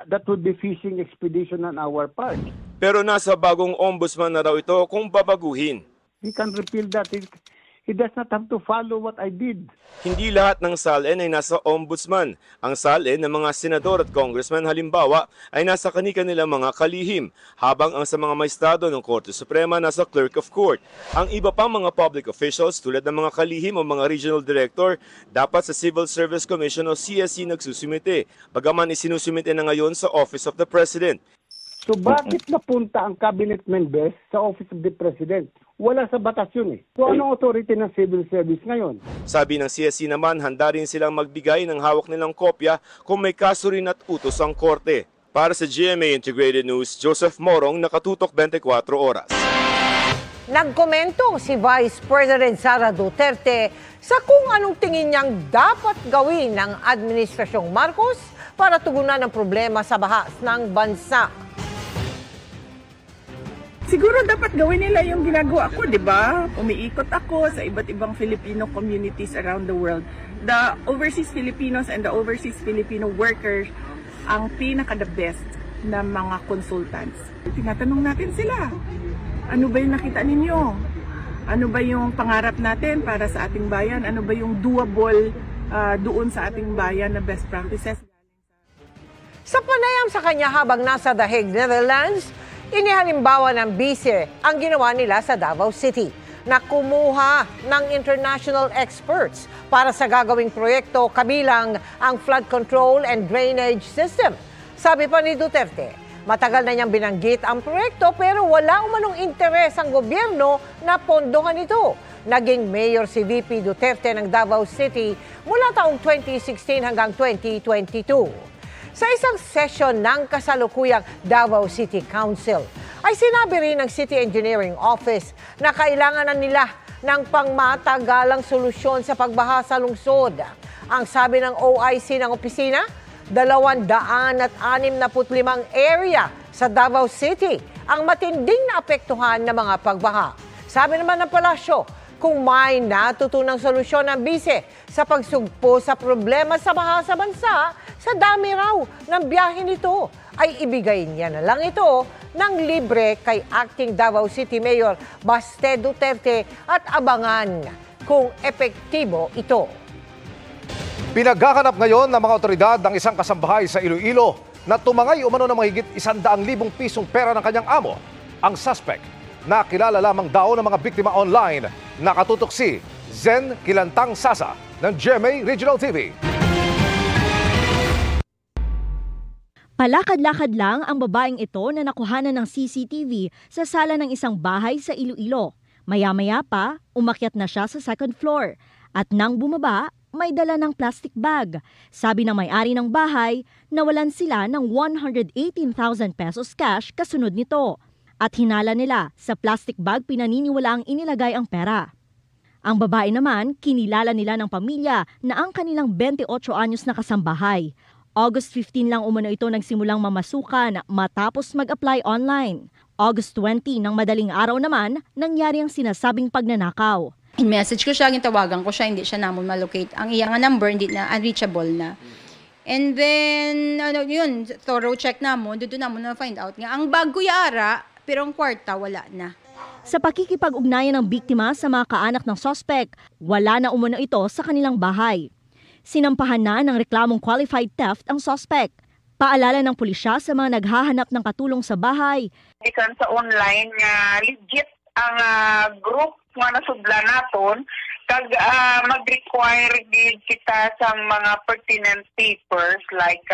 that would be fishing expedition on our part. Pero nasa bagong ombudsman na raw ito kung babaguhin. He can repeal that. He does not have to follow what I did. Hindi lahat ng SALN ay nasa ombudsman. Ang SALN ng mga senador at congressman halimbawa ay nasa kani-kanilang mga kalihim, habang ang sa mga maestrado ng Korte Suprema nasa clerk of court. Ang iba pang mga public officials tulad ng mga kalihim o mga regional director dapat sa Civil Service Commission o CSC nagsusumite, bagaman isinusumite na ngayon sa Office of the President. So bakit napunta ang cabinet members sa Office of the President? Wala sa batas yun eh. So anong authority ng civil service ngayon? Sabi ng CSC naman, handa rin silang magbigay ng hawak nilang kopya kung may kaso rin at utos ang korte. Para sa GMA Integrated News, Joseph Morong, nakatutok 24 oras. Nagkomento si Vice President Sara Duterte sa kung anong tingin niyang dapat gawin ng Administrasyong Marcos para tugunan ang problema sa baha ng bansa. Siguro dapat gawin nila yung ginagawa ko, di ba? Umiikot ako sa iba't ibang Filipino communities around the world. The overseas Filipinos and the overseas Filipino workers ang pinaka-the best na mga consultants. Tinatanong natin sila, ano ba yung nakita ninyo? Ano ba yung pangarap natin para sa ating bayan? Ano ba yung doable doon sa ating bayan na best practices? Sa panayam sa kanya habang nasa The Hague, Netherlands, inihalimbawa ng bise ang ginawa nila sa Davao City na kumuha ng international experts para sa gagawing proyekto kabilang ang flood control and drainage system. Sabi pa ni Duterte, matagal na niyang binanggit ang proyekto pero wala umanong interes ang gobyerno na pondohan ito. Naging mayor si VP Duterte ng Davao City mula taong 2016 hanggang 2022. Sa isang session ng kasalukuyang Davao City Council, ay sinabi rin ng City Engineering Office na kailangan na nila ng pangmatagalang solusyon sa pagbaha sa lungsod. Ang sabi ng OIC ng opisina, 265 area sa Davao City ang matinding naapektuhan ng mga pagbaha. Sabi naman ng palasyo, kung may natutunang solusyon ng bise sa pagsugpo sa problema sa baha sa bansa, sa dami raw ng biyahe nito, ay ibigay niya na lang ito ng libre kay Acting Davao City Mayor Baste Duterte at abangan kung epektibo ito. Pinaghahanap ngayon ng mga otoridad ng isang kasambahay sa Iloilo na tumangay umano ng mahigit 100,000 pisong pera ng kanyang amo. Ang suspect, nakilala lamang daw ng mga biktima online. Nakatutok si Zen Kilantang Sasa ng GMA Regional TV. Palakad-lakad lang ang babaeng ito na nakuhanan ng CCTV sa sala ng isang bahay sa Iloilo. Maya-maya pa, umakyat na siya sa second floor. At nang bumaba, may dala ng plastic bag. Sabi ng may-ari ng bahay, nawalan sila ng 118,000 pesos cash kasunod nito. At hinala nila sa plastic bag pinaniniwalaang inilagay ang pera. Ang babae naman, kinilala nila ng pamilya na ang kanilang 28 anyos na kasambahay. August 15 lang umano ito nagsimulang mamasukan matapos mag-apply online. August 20 ng madaling araw naman, nangyari ang sinasabing pagnanakaw. In-message ko siya, tawagan ko siya, hindi siya namon malocate. Ang iyang number, hindi na, unreachable na. And then, yun, thorough check namon, doon namon na find out nga. Ang bag ko yara, pero ang kwarta, wala na. Sa pakikipag-ugnayan ng biktima sa mga kaanak ng suspect, wala na umano ito sa kanilang bahay. Sinampahan na ng reklamong qualified theft ang suspect. Paalala ng pulisya sa mga naghahanap ng katulong sa bahay. Ikan sa online nga legit ang group nga nasudla naton kag mag-require gid kita sa mga pertinent papers like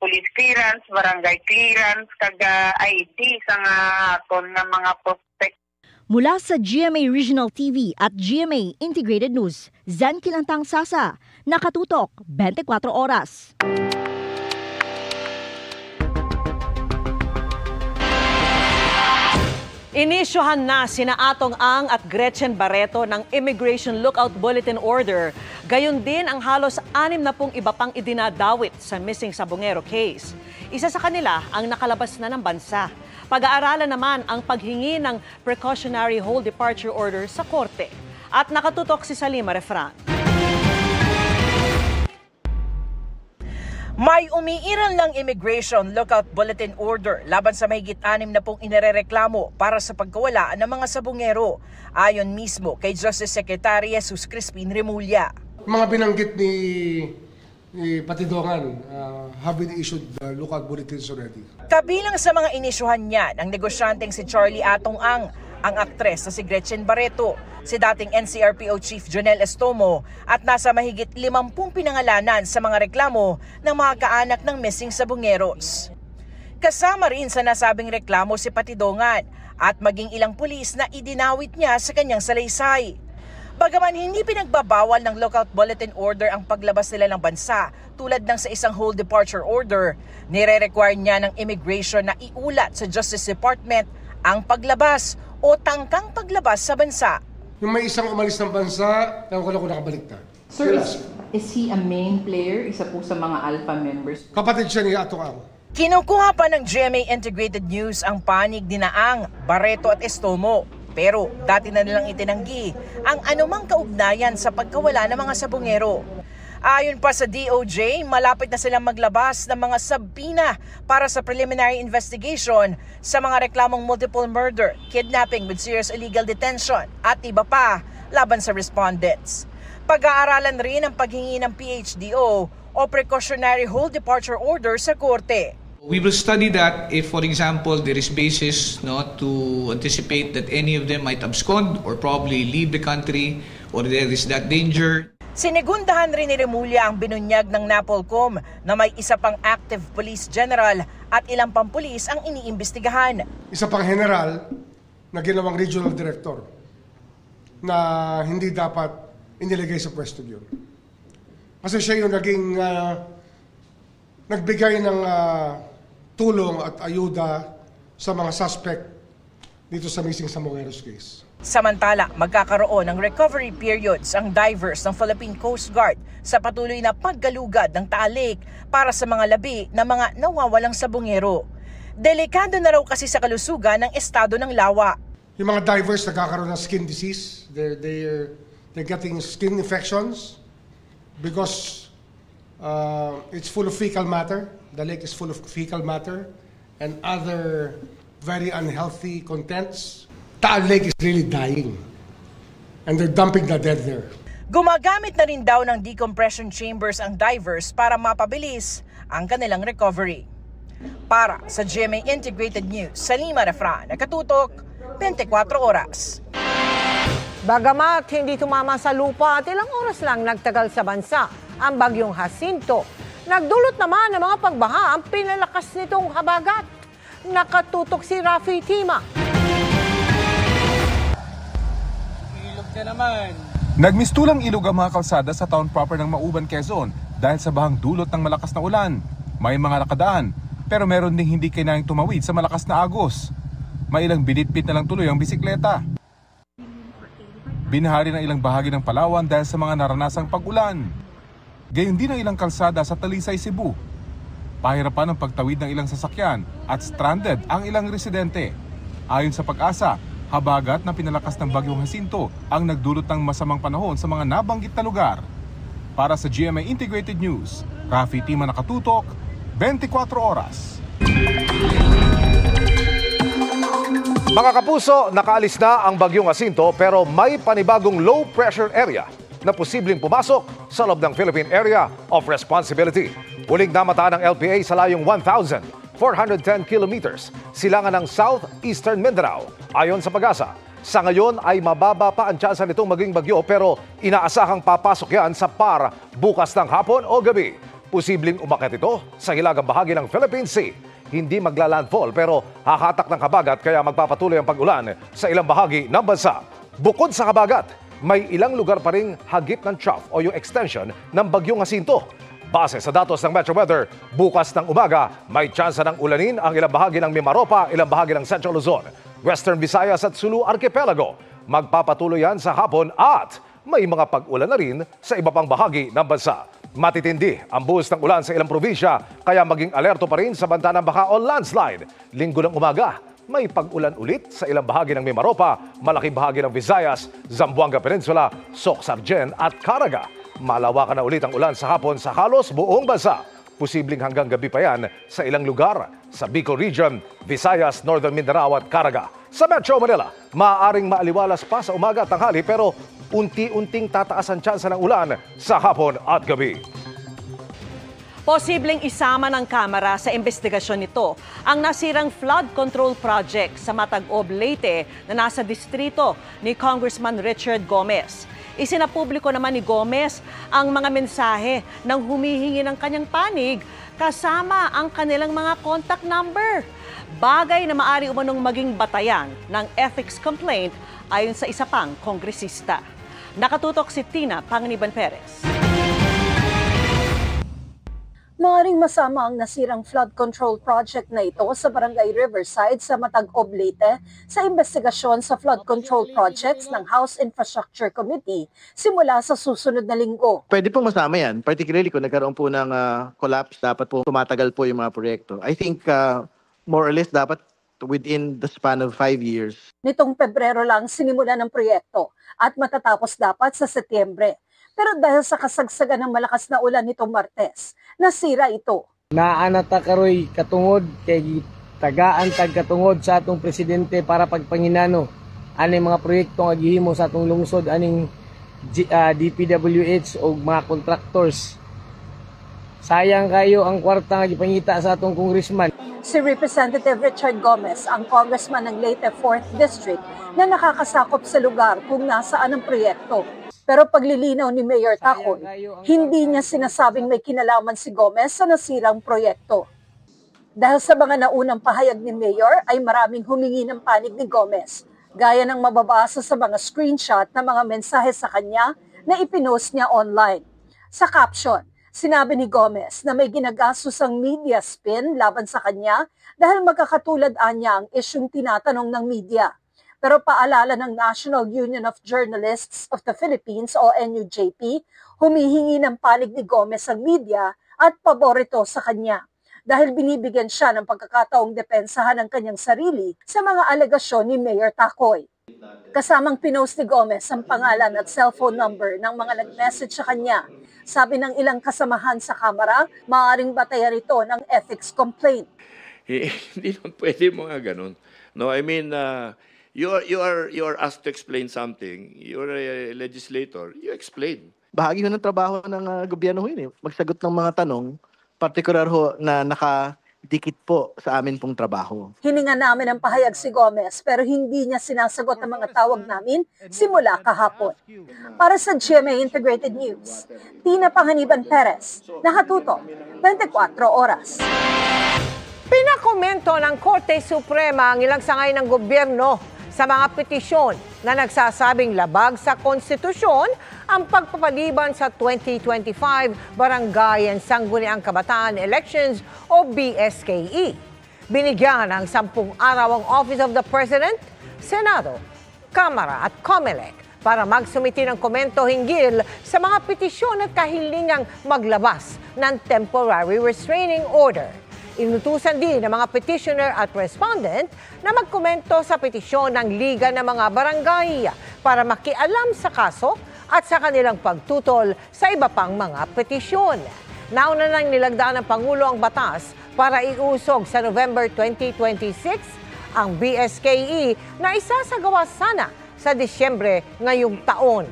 police clearance, barangay clearance, kag ID sa nga aton nga mga prospect. Mula sa GMA Regional TV at GMA Integrated News, Zen Kilantang Sasa, nakatutok 24 oras. Inisyohan na sina Atong Ang at Gretchen Barreto ng Immigration Lookout Bulletin Order. Gayon din ang halos 60 iba pang idinadawit sa missing Sabongero case. Isa sa kanila ang nakalabas na ng bansa. Pag-aaralan naman ang paghingi ng precautionary hold departure order sa korte. At nakatutok si Salima Refran. May umiiral ng Immigration Lookout Bulletin Order laban sa mahigit 60 na inirereklamo para sa pagkawala ng mga Sabongero, ayon mismo kay Justice Secretary Jesus Crispin Remulla. Mga binanggit ni Patidongan have been issued lookout bulletins already. Kabilang sa mga inisyuhan niya ang negosyanteng si Charlie Atong ang aktres na si Gretchen Barreto, si dating NCRPO Chief Jonel Estomo at nasa mahigit 50 pinangalanan sa mga reklamo ng mga kaanak ng missing Sabongeros. Kasama rin sa nasabing reklamo si Patidongan at maging ilang pulis na idinawit niya sa kanyang salaysay. Bagaman hindi pinagbabawal ng Lookout Bulletin Order ang paglabas nila ng bansa tulad ng sa isang hold departure order, nire-require niya ng immigration na iulat sa Justice Department ang paglabas o tangkang paglabas sa bansa. Yung may isang umalis ng bansa, ewan ko na kung nakabalik na. Sir, is he a main player? Isa po sa mga alpha members? Kapatid siya ni Atong Ang. Kinukuha pa ng GMA Integrated News ang panig ni Ang, Barreto at Estomo. Pero dati na nilang itinanggi ang anumang kaugnayan sa pagkawala ng mga Sabongero. Ayon pa sa DOJ, malapit na silang maglabas ng mga subpoena para sa preliminary investigation sa mga reklamong multiple murder, kidnapping with serious illegal detention at iba pa laban sa respondents. Pag-aaralan rin ang paghingi ng PHDO o precautionary hold departure order sa korte. We will study that if, for example, there is basis not to anticipate that any of them might abscond or probably leave the country or there is that danger. Sinigundahan rin ni Remulla ang binunyag ng NAPOLCOM na may isa pang active police general at ilang pang pulis ang iniimbestigahan. Isa pang general na ginawang regional director na hindi dapat inilagay sa pwesto yun. Kasi siya yung naging nagbigay ng tulong at ayuda sa mga suspect dito sa missing Sabongeros case. Samantala, magkakaroon ng recovery periods ang divers ng Philippine Coast Guard sa patuloy na paggalugad ng Taal Lake para sa mga labi na mga nawawalang Sabongero. Delikado na raw kasi sa kalusugan ng estado ng lawa. Yung mga divers nagkakaroon ng skin disease, they're getting skin infections because it's full of fecal matter. The lake is full of fecal matter and other very unhealthy contents. Taal Lake is really dying and they're dumping the dead there. Gumagamit na rin daw ng decompression chambers ang divers para mapabilis ang kanilang recovery. Para sa GMA Integrated News, Salima Refran, nakatutok 24 oras. Bagamat hindi tumama sa lupa at ilang oras lang nagtagal sa bansa ang bagyong Jacinto, nagdulot naman ng mga pagbaha ang pinalakas nitong habagat. Nakatutok si Rafi Tima. Nagmistulang ilog ang mga kalsada sa town proper ng Mauban, Quezon dahil sa bahang dulot ng malakas na ulan. May mga nakadaan pero meron ding hindi kailangang tumawid sa malakas na agos. May ilang binitbit na lang tuloy ang bisikleta. Binahari ng ilang bahagi ng Palawan dahil sa mga naranasang pag-ulan. Gayon din ang ilang kalsada sa Talisay, Cebu. Pahirapan ang pagtawid ng ilang sasakyan at stranded ang ilang residente. Ayon sa Pag-asa, habagat na pinalakas ng bagyong Jacinto ang nagdulot ng masamang panahon sa mga nabanggit na lugar. Para sa GMA Integrated News, Rafi Tima, nakatutok, 24 oras. Mga kapuso, nakaalis na ang bagyong Jacinto pero may panibagong low pressure area na posibleng pumasok sa loob ng Philippine Area of Responsibility. Huling namataan ng LPA sa layong 1,410 kilometers silangan ng southeastern Mindanao. Ayon sa Pag-asa, sa ngayon ay mababa pa ang tsansa nitong maging bagyo pero inaasahang papasok yan sa PAR bukas ng hapon o gabi. Posibleng umakyat ito sa hilagang bahagi ng Philippine Sea. Hindi maglalandfall pero hahatak ng habagat kaya magpapatuloy ang pag-ulan sa ilang bahagi ng bansa. Bukod sa habagat, may ilang lugar pa ring hagip ng trough o yung extension ng Bagyong Jacinto. Base sa datos ng Metro Weather, bukas ng umaga may tsansa ng ulanin ang ilang bahagi ng Mimaropa, ilang bahagi ng Central Luzon, Western Visayas at Sulu Archipelago. Magpapatuloy yan sa hapon at may mga pag-ulan na rin sa iba pang bahagi ng bansa. Matitindi ang buhos ng ulan sa ilang probinsya kaya maging alerto pa rin sa banta ng baka o landslide. Linggo ng umaga, may pag-ulan ulit sa ilang bahagi ng Mimaropa, malaking bahagi ng Visayas, Zamboanga Peninsula, Soc-Sargen at Caraga. Malawakan na ulit ang ulan sa hapon sa halos buong bansa. Posibleng hanggang gabi pa yan sa ilang lugar sa Bicol Region, Visayas, Northern Mindanao at Caraga. Sa Metro Manila, maaaring maaliwalas pa sa umaga at tanghali pero unti-unting tataas ang tsansa ng ulan sa hapon at gabi. Posibleng isama ng Kamara sa investigasyon nito ang nasirang flood control project sa Matag-Ob, Leyte na nasa distrito ni Congressman Richard Gomez. Isinapubliko naman ni Gomez ang mga mensahe ng humihingi ng kanyang panig kasama ang kanilang mga contact number. Bagay na maaari umanong maging batayan ng ethics complaint ayon sa isa pang kongresista. Nakatutok si Tina Panganiban Perez. Maaring masama ang nasirang flood control project na ito sa Barangay Riverside sa Matag-Ob, Leyte sa investigasyon sa flood control projects ng House Infrastructure Committee simula sa susunod na linggo. Pwede pong masama yan, particularly kung nagkaroon po ng collapse, dapat po tumatagal po yung mga proyekto. I think more or less dapat within the span of 5 years. Nitong Pebrero lang sinimula ng proyekto at matatapos dapat sa Setyembre. Pero dahil sa kasagsagan ng malakas na ulan nitong Martes, nasira ito. Naanata karoy katungod kay tagaan tag katungod sa atong presidente para pagpanginano aning mga proyekto nga gihimo sa atong lungsod aning DPWH o mga contractors. Sayang kayo ang kwarta nga gipangita sa atong congressman. Si Representative Richard Gomez, ang congressman ng Leyte 4th District na nakakasakop sa lugar kung nasaan ang proyekto. Pero paglilinaw ni Mayor Tacoy, hindi niya sinasabing may kinalaman si Gomez sa nasirang proyekto. Dahil sa mga naunang pahayag ni Mayor ay maraming humingi ng panig ni Gomez, gaya ng mababasa sa mga screenshot na mga mensahe sa kanya na ipinost niya online. Sa caption, sinabi ni Gomez na may ginagastos ang media spin laban sa kanya dahil magkakatulad niya ang isyung tinatanong ng media. Pero paalala ng National Union of Journalists of the Philippines o NUJP, humihingi ng panig ni Gomez ang media at paborito sa kanya dahil binibigyan siya ng pagkakataong depensahan ang kanyang sarili sa mga alegasyon ni Mayor Tacoy. Kasamang pinost ni Gomez ang pangalan at cellphone number ng mga nag-message sa kanya. Sabi ng ilang kasamahan sa Kamara, maaaring batayan ito ng ethics complaint. Hindi naman pwede mga ganun. No, I mean, you are asked to explain something. You're a legislator. You explain. Bahagi ho ng trabaho ng gobyerno ho yun, magsagot ng mga tanong, partikular ho na nakadikit po sa amin pong trabaho. Hininga namin ang pahayag si Gomez pero hindi niya sinasagot ang mga tawag namin simula kahapon. Para sa GMA Integrated News, Tina Panganiban Perez, nakatutok 24 oras. Pinakomento ng Korte Suprema ang ilang sangay ng gobyerno sa mga petisyon na nagsasabing labag sa konstitusyon ang pagpapaliban sa 2025 Barangay and Sangguniang Kabataan Elections o BSKE. Binigyan ng 10 araw ang Office of the President, Senado, Kamara at COMELEC para magsumiti ng komento hinggil sa mga petisyon at kahilingang maglabas ng temporary restraining order. Inutusan din ng mga petitioner at respondent na magkomento sa petisyon ng Liga ng mga Barangay para makialam sa kaso at sa kanilang pagtutol sa iba pang mga petisyon. Nauna nang nilagdaan ng Pangulo ang batas para iusog sa November 2026 ang BSKE na isasagawa sana sa Disyembre ngayong taon.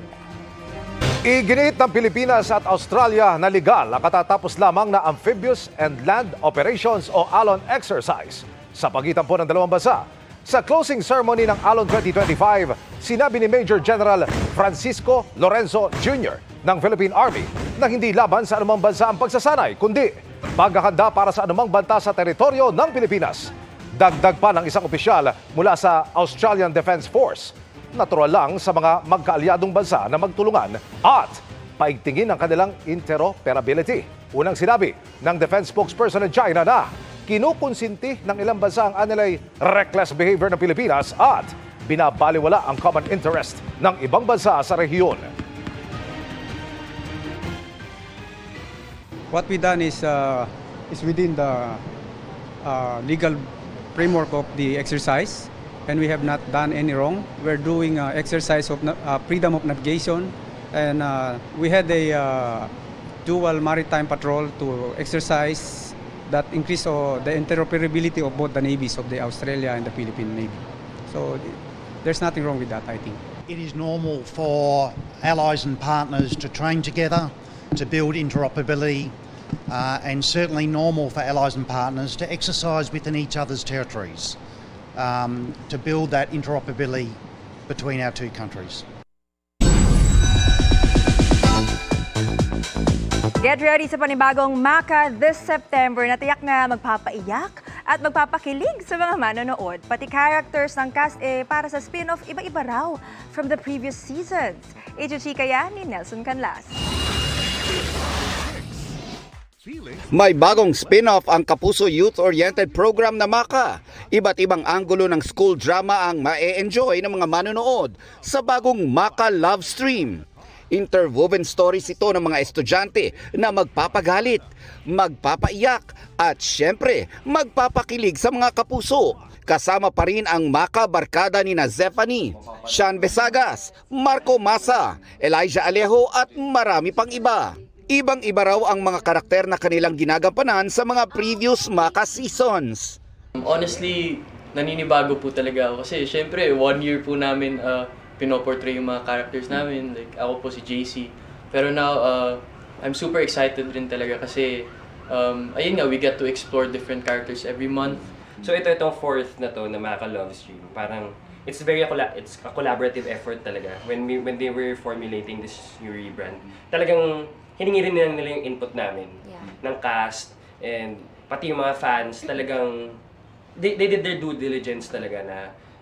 Iginit ng Pilipinas at Australia na legal ang katatapos lamang na Amphibious and Land Operations o ALON exercise sa pagitan po ng dalawang bansa. Sa closing ceremony ng ALON 2025, sinabi ni Major General Francisco Lorenzo Jr. ng Philippine Army na hindi laban sa anumang bansa ang pagsasanay, kundi paghahanda para sa anumang banta sa teritoryo ng Pilipinas. Dagdag pa ng isang opisyal mula sa Australian Defence Force. Natural lang sa mga magkaalyadong bansa na magtulungan at paigtingin ang kanilang interoperability. Unang sinabi ng defense spokesperson ng China na kinukonsinti ng ilang bansa ang anilay reckless behavior ng Pilipinas at binabaliwala ang common interest ng ibang bansa sa rehiyon. What we done is within the legal framework of the exercise, and we have not done any wrong. We're doing exercise of freedom of navigation, and we had a dual maritime patrol to exercise that increase the interoperability of both the navies of the Australia and the Philippine Navy. So there's nothing wrong with that, I think. It is normal for allies and partners to train together, to build interoperability, and certainly normal for allies and partners to exercise within each other's territories, to build that interoperability between our two countries. Get ready sa panibagong Maka this September na tiyak na magpapaiyak at magpapakilig sa mga manonood. Pati characters ng cast para sa spin-off iba-iba raw from the previous seasons. Ichuchika yan ni Nelson Canlas. May bagong spin-off ang Kapuso youth-oriented program na Maka. Iba't ibang anggulo ng school drama ang ma-e-enjoy ng mga manonood sa bagong Maka Love Stream. Interwoven stories ito ng mga estudyante na magpapagalit, magpapaiyak at syempre magpapakilig sa mga kapuso. Kasama pa rin ang Maka barkada ni Zephanie, Sean Besagas, Marco Masa, Elijah Alejo at marami pang iba. Ibang-iba raw ang mga karakter na kanilang ginagampanan sa mga previous Maka seasons. Honestly, naninibago po talaga ako kasi syempre 1 year po namin pinoportray yung mga characters namin. Like ako po si JC. Pero now, I'm super excited rin talaga kasi ayun nga, we get to explore different characters every month. So itong fourth na to na Maka Love Stream, parang it's a collaborative effort talaga. When they were formulating this new rebrand, talagang hiningi rin nila yung input namin ng cast and pati yung mga fans. Talagang they did their due diligence talaga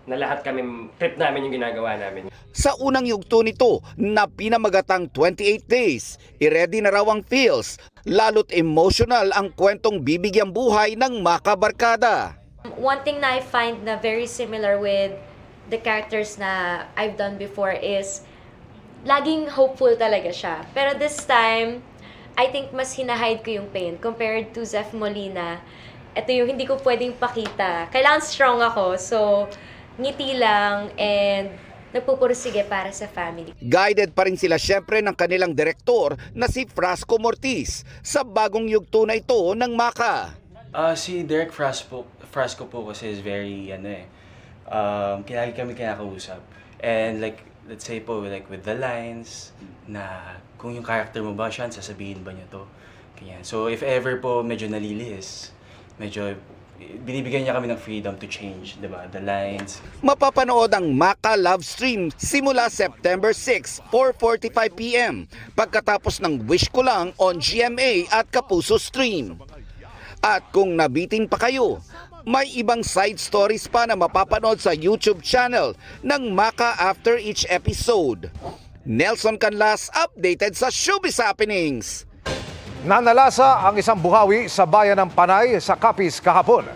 na lahat kami, trip namin yung ginagawa namin. Sa unang yugto nito na pinamagatang 28 days, i-ready na raw ang feels, lalo't emotional ang kwentong bibigyang buhay ng Maka barkada. One thing na I find na very similar with the characters na I've done before is laging hopeful talaga siya. Pero this time, I think mas hinahide ko yung pain compared to Zeph Molina. Ito yung hindi ko pwedeng pakita. Kailangan strong ako, so ngiti lang and nagpupursige para sa family. Guided pa rin sila syempre ng kanilang direktor na si Frasco Mortiz sa bagong yugto na ito ng Maka. Si Derek Frasco po kasi is very kilagi kami kinakausap. And like let's say po like with the lines na kung yung character mo ba siya, sasabihin ba niya to? Kaya so if ever po medyo nalilihis, medyo binibigyan niya kami ng freedom to change, diba? The lines. Mapapanood ang Maka Love Stream simula September 6, 4:45 p.m. pagkatapos ng Wish Ko Lang on GMA at Kapuso Stream. At kung nabitin pa kayo, may ibang side stories pa na mapapanood sa YouTube channel ng Maka after each episode. Nelson Canlas, updated sa Showbiz Happenings. Nanalasa ang isang buhawi sa bayan ng Panay sa Capiz kahapon.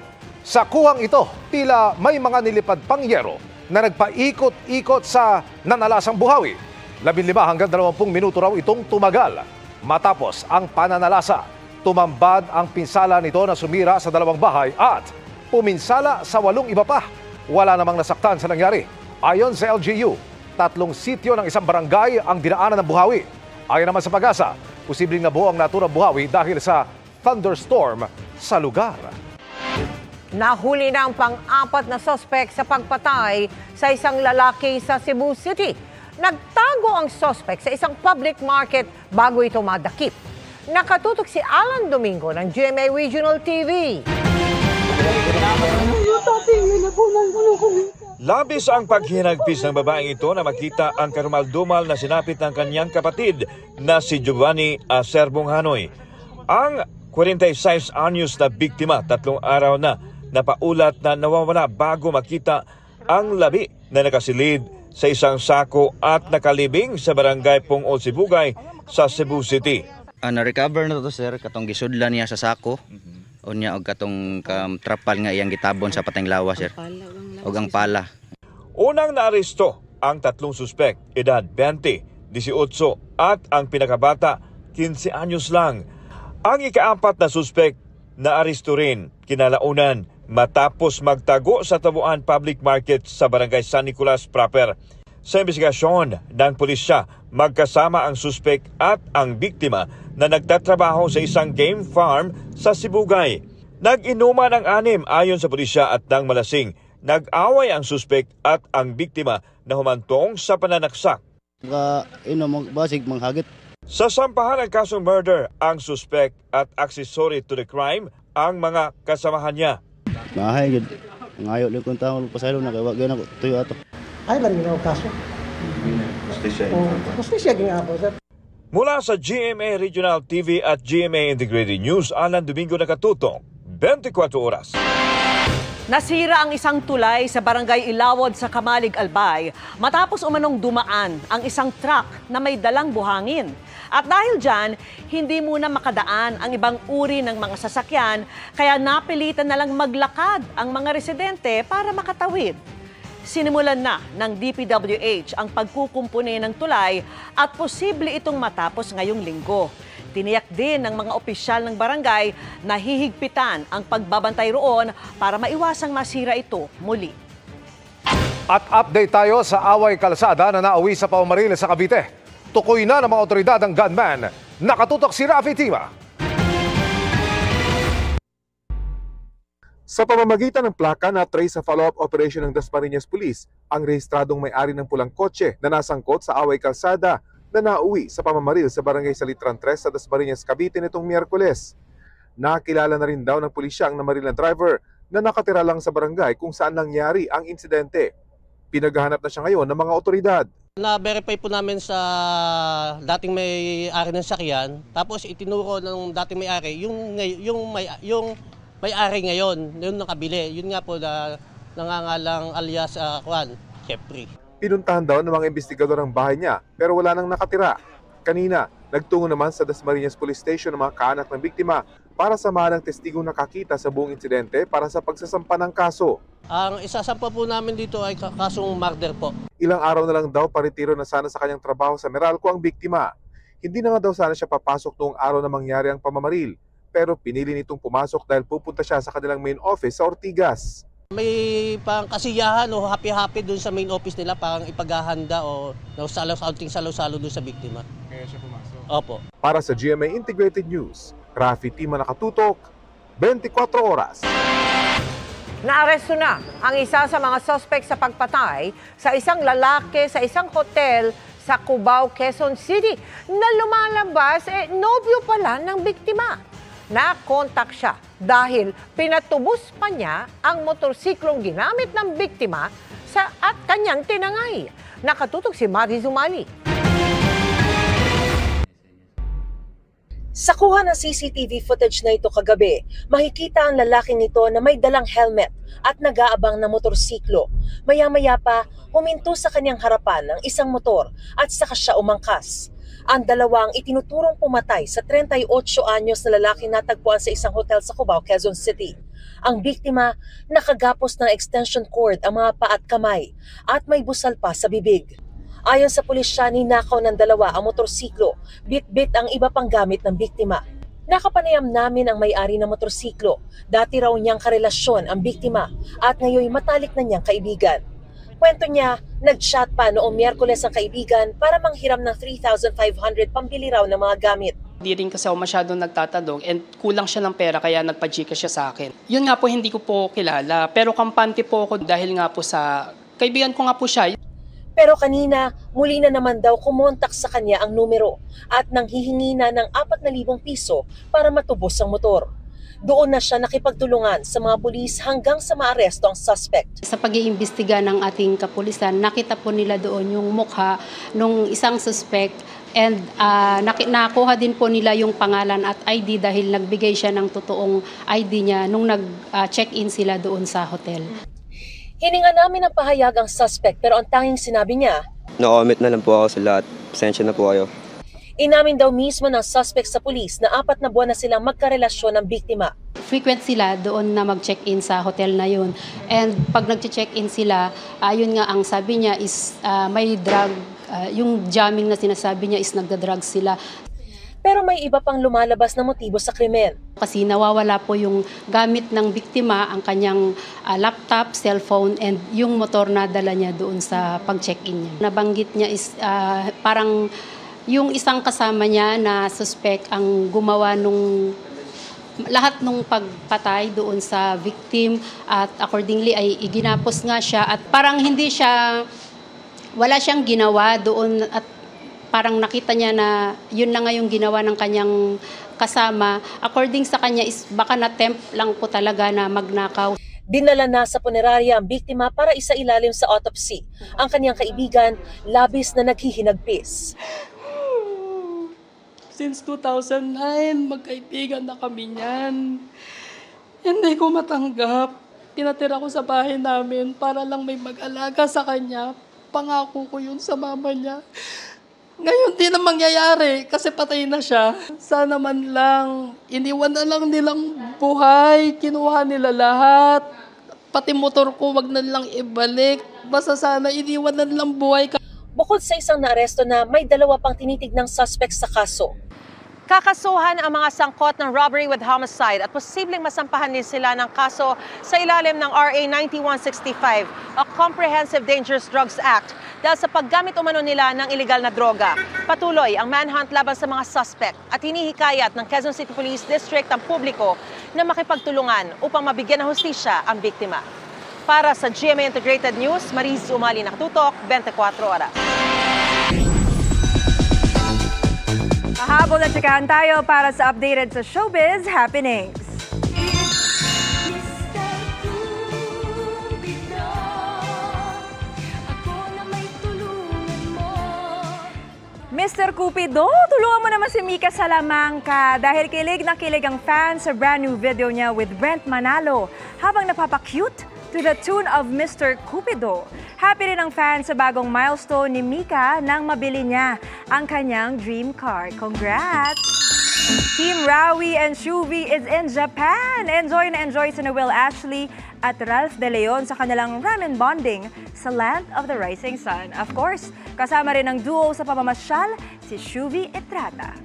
Sa kuhang ito, tila may mga nilipad pang yero na nagpaikot-ikot sa nanalasang buhawi. 15 hanggang 20 minuto raw itong tumagal. Matapos ang pananalasa, tumambad ang pinsala nito na sumira sa 2 bahay at puminsala sa 8 iba pa. Wala namang nasaktan sa nangyari. Ayon sa LGU, 3 sityo ng isang barangay ang dinaanan ng buhawi. Ayon naman sa Pag-asa, posibleng nabuo ang naturang buhawi dahil sa thunderstorm sa lugar. Nahuli na ang pang-4 na suspect sa pagpatay sa isang lalaki sa Cebu City. Nagtago ang suspect sa isang public market bago ito madakip. Nakatutok si Alan Domingo ng GMA Regional TV. Labis ang paghinagpis ng babaeng ito na makita ang karumal-dumal na sinapit ng kanyang kapatid na si Giovanni Aserbong Hanoy. Ang 46 anyos na biktima 3 araw na napaulat na nawawala bago makita ang labi na nakasilid sa isang sako at nakalibing sa barangay Pungol, Sibugay sa Cebu City. Na-recover na to sir, katong gisudlan niya sa sako. O niya og katong trapal nga iyang gitabon sa pateng lawa sir. Og ang pala. Unang naaresto ang 3 suspek, edad 20, 18 at ang pinakabata 15 anyos lang. Ang ika-4 na suspek naaresto rin kinalaunan matapos magtago sa Tabuan Public Market sa barangay San Nicolas proper. Sa investigasyon ng pulisya, magkasama ang suspek at ang biktima na nagtatrabaho sa isang game farm sa Sibugay. Nag-inuman ang 6 ayon sa pulisya at nang malasing. Nag-away ang suspek at ang biktima na humantong sa pananaksak. Basig manghagit. Sa sampahan ng kasong murder, ang suspek at accessory to the crime ang mga kasamahan niya. Mahay gid. Ngayo lang kun tawo pasaylo na kay wa gyud ako tuyo ato. Ay ba ni kaso? Justisya ginapo sir. Mula sa GMA Regional TV at GMA Integrated News, Alan Domingo nakatutok, 24 oras. Nasira ang isang tulay sa barangay Ilawod sa Kamalig, Albay matapos umanong dumaan ang isang truck na may dalang buhangin. At dahil dyan, hindi muna makadaan ang ibang uri ng mga sasakyan kaya napilitan na lang maglakad ang mga residente para makatawid. Sinimulan na ng DPWH ang pagkukumpuni ng tulay at posible itong matapos ngayong linggo. Tiniyak din ng mga opisyal ng barangay na hihigpitan ang pagbabantay roon para maiwasang masira ito muli. At update tayo sa away kalsada na nauwi sa pamamaril sa Cavite. Tukoy na ng mga otoridad ang gunman. Nakatutok si Rafi Tima. Sa pamamagitan ng plaka na trace sa follow-up operation ng Dasmariñas Police, ang rehistradong may-ari ng pulang kotse na nasangkot sa away kalsada na nauwi sa pamamaril sa barangay Salitran 3 sa Dasmariñas, Cavite nitong Miyerkules. Nakilala na rin daw ng pulisya ang namaril na driver na nakatira lang sa barangay kung saan nangyari ang insidente. Pinaghahanap na siya ngayon ng mga otoridad. Na-verify po namin sa dating may-ari ng sakyan, tapos itinuro ng dating may-ari yung may-ari ngayon, yung nakabili. Yun nga po na nangangalang alias Jeffrey. Pinuntahan daw ng mga investigador ang bahay niya pero wala nang nakatira. Kanina, nagtungo naman sa Dasmariñas Police Station ng mga kaanak ng biktima para samahan ng testigong nakakita sa buong insidente para sa pagsasampa ng kaso. Ang isasampa po namin dito ay kasong murder po. Ilang araw na lang daw paritiro na sana sa kanyang trabaho sa Meralco ang biktima. Hindi na nga daw sana siya papasok noong araw na mangyari ang pamamaril. Pero pinili nitong pumasok dahil pupunta siya sa kanilang main office sa Ortigas. May pang kasiyahan o happy-happy doon sa main office nila, parang ipaghahanda o salo-salo doon sa biktima. Kaya siya pumasok? Opo. Para sa GMA Integrated News, Rafi Tima nakatutok, 24 oras. Naaresto na ang isa sa mga suspect sa pagpatay sa isang lalaki sa isang hotel sa Cubao, Quezon City na lumalabas nobyo pala ng biktima. Na-contact siya dahil pinatubos pa niya ang motorsiklong ginamit ng biktima at kanyang tinangay. Nakatutok si Mari Zumali. Sa kuha ng CCTV footage na ito kagabi, makikita ang lalaking ito na may dalang helmet at nag-aabang na motorsiklo. Maya-maya pa, huminto sa kanyang harapan ng isang motor at saka siya umangkas. Ang dalawang itinuturong pumatay sa 38 anyos na lalaki natagpuan sa isang hotel sa Cubao, Quezon City. Ang biktima, nakagapos ng extension cord ang mga paa at kamay at may busal pa sa bibig. Ayon sa pulisya, ninakaw ng dalawa ang motorsiklo, bit-bit ang iba pang gamit ng biktima. Nakapanayam namin ang may-ari ng motorsiklo. Dati raw niyang karelasyon ang biktima at ngayon matalik na niyang kaibigan. Kwento niya, nag-chat pa noong Miyerkules ang kaibigan para manghiram ng 3,500 pambili raw ng mga gamit. Hindi rin kasi ako masyadong nagtatanong and kulang siya ng pera kaya nagpa-Gcash siya sa akin. Yun nga po hindi ko po kilala pero kampante po ako dahil nga po sa kaibigan ko nga po siya. Pero kanina, muli na naman daw kumontak sa kanya ang numero at nang hihingi na ng 4,000 piso para matubos ang motor. Doon na siya nakipagtulungan sa mga pulis hanggang sa maaresto ang suspect. Sa pag-iimbestiga ng ating kapulisan, nakita po nila doon yung mukha ng isang suspect and nakuha din po nila yung pangalan at ID dahil nagbigay siya ng totoong ID niya nung nag-check-in sila doon sa hotel. Hininga namin ang pahayag ang suspect pero ang tanging sinabi niya, Na-omit na lang po ako sa lahat. Pasensya na po kayo. Inamin daw mismo ng suspect sa pulis na 4 na buwan na silang magkarelasyon ng biktima. Frequent sila doon na mag-check-in sa hotel na yun. And pag nag-check-in sila, yun nga ang sabi niya is may drug, yung jamming na sinasabi niya is nagda-drug sila. Pero may iba pang lumalabas na motibo sa krimen. Kasi nawawala po yung gamit ng biktima, ang kanyang laptop, cellphone, and yung motor na dala niya doon sa pag-check-in niya. Nabanggit niya is parang yung isang kasama niya na suspect ang gumawa nung lahat nung pagpatay doon sa victim at accordingly ay iginapos nga siya at parang wala siyang ginawa doon at parang nakita niya na yun na nga yung ginawa ng kanyang kasama. According sa kanya is baka na-tempt lang po talaga na magnakaw. Dinala na sa punerarya ang biktima para isailalim sa autopsy. Ang kanyang kaibigan, labis na naghihinagpis. Since 2009, magkaibigan na kami niyan. Hindi ko matanggap. Tinatira ko sa bahay namin para lang may mag-alaga sa kanya. Pangako ko yun sa mama niya. Ngayon di na mangyayari kasi patay na siya. Sana man lang, iniwan na lang nilang buhay. Kinuha nila lahat. Pati motor ko, wag na lang ibalik. Basta sana iniwan na nilang buhay. Bukod sa isang naaresto na, may 2 pang tinitignang suspect sa kaso. Kakasuhan ang mga sangkot ng robbery with homicide at posibleng masampahan din sila ng kaso sa ilalim ng RA 9165 o Comprehensive Dangerous Drugs Act dahil sa paggamit umano nila ng iligal na droga. Patuloy ang manhunt laban sa mga suspect at hinihikayat ng Quezon City Police District ang publiko na makipagtulungan upang mabigyan ng hustisya ang biktima. Para sa GMA Integrated News, Mariz Umali, nakatutok, 24 oras. Mahabol na tsikahan tayo para sa updated sa showbiz happenings. Mr. Cupido, tulungan mo naman si Mika Salamanca dahil kilig na kilig ang fans sa brand new video niya with Brent Manalo habang napapakute to the tune of Mr. Cupido. Happy rin ang fans sa bagong milestone ni Mika nang mabili niya ang kanyang dream car. Congrats! Team Rawi and Shuvi is in Japan. Enjoy na enjoy si Will Ashley at Ralph De Leon sa kanilang ramen bonding sa Land of the Rising Sun. Of course, kasama rin ang duo sa pamamasyal si Shuvi Etrata.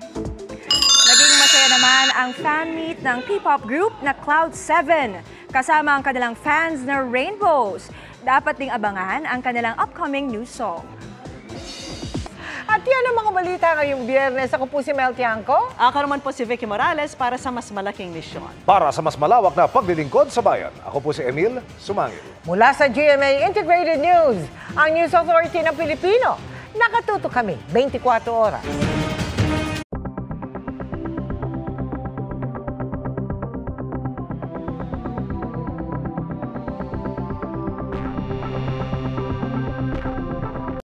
Naging masaya naman ang fan meet ng P-pop group na Cloud7 kasama ang kanilang fans na Rainbows. Dapat ding abangan ang kanilang upcoming new song. At yan ang mga balita ngayong Biyernes. Ako po si Mel Tiangco. Ako naman po si Vicky Morales para sa mas malaking misyon. Para sa mas malawak na paglilingkod sa bayan, ako po si Emil Sumangil. Mula sa GMA Integrated News, ang News Authority ng Pilipino. Nakatuto kami 24 oras.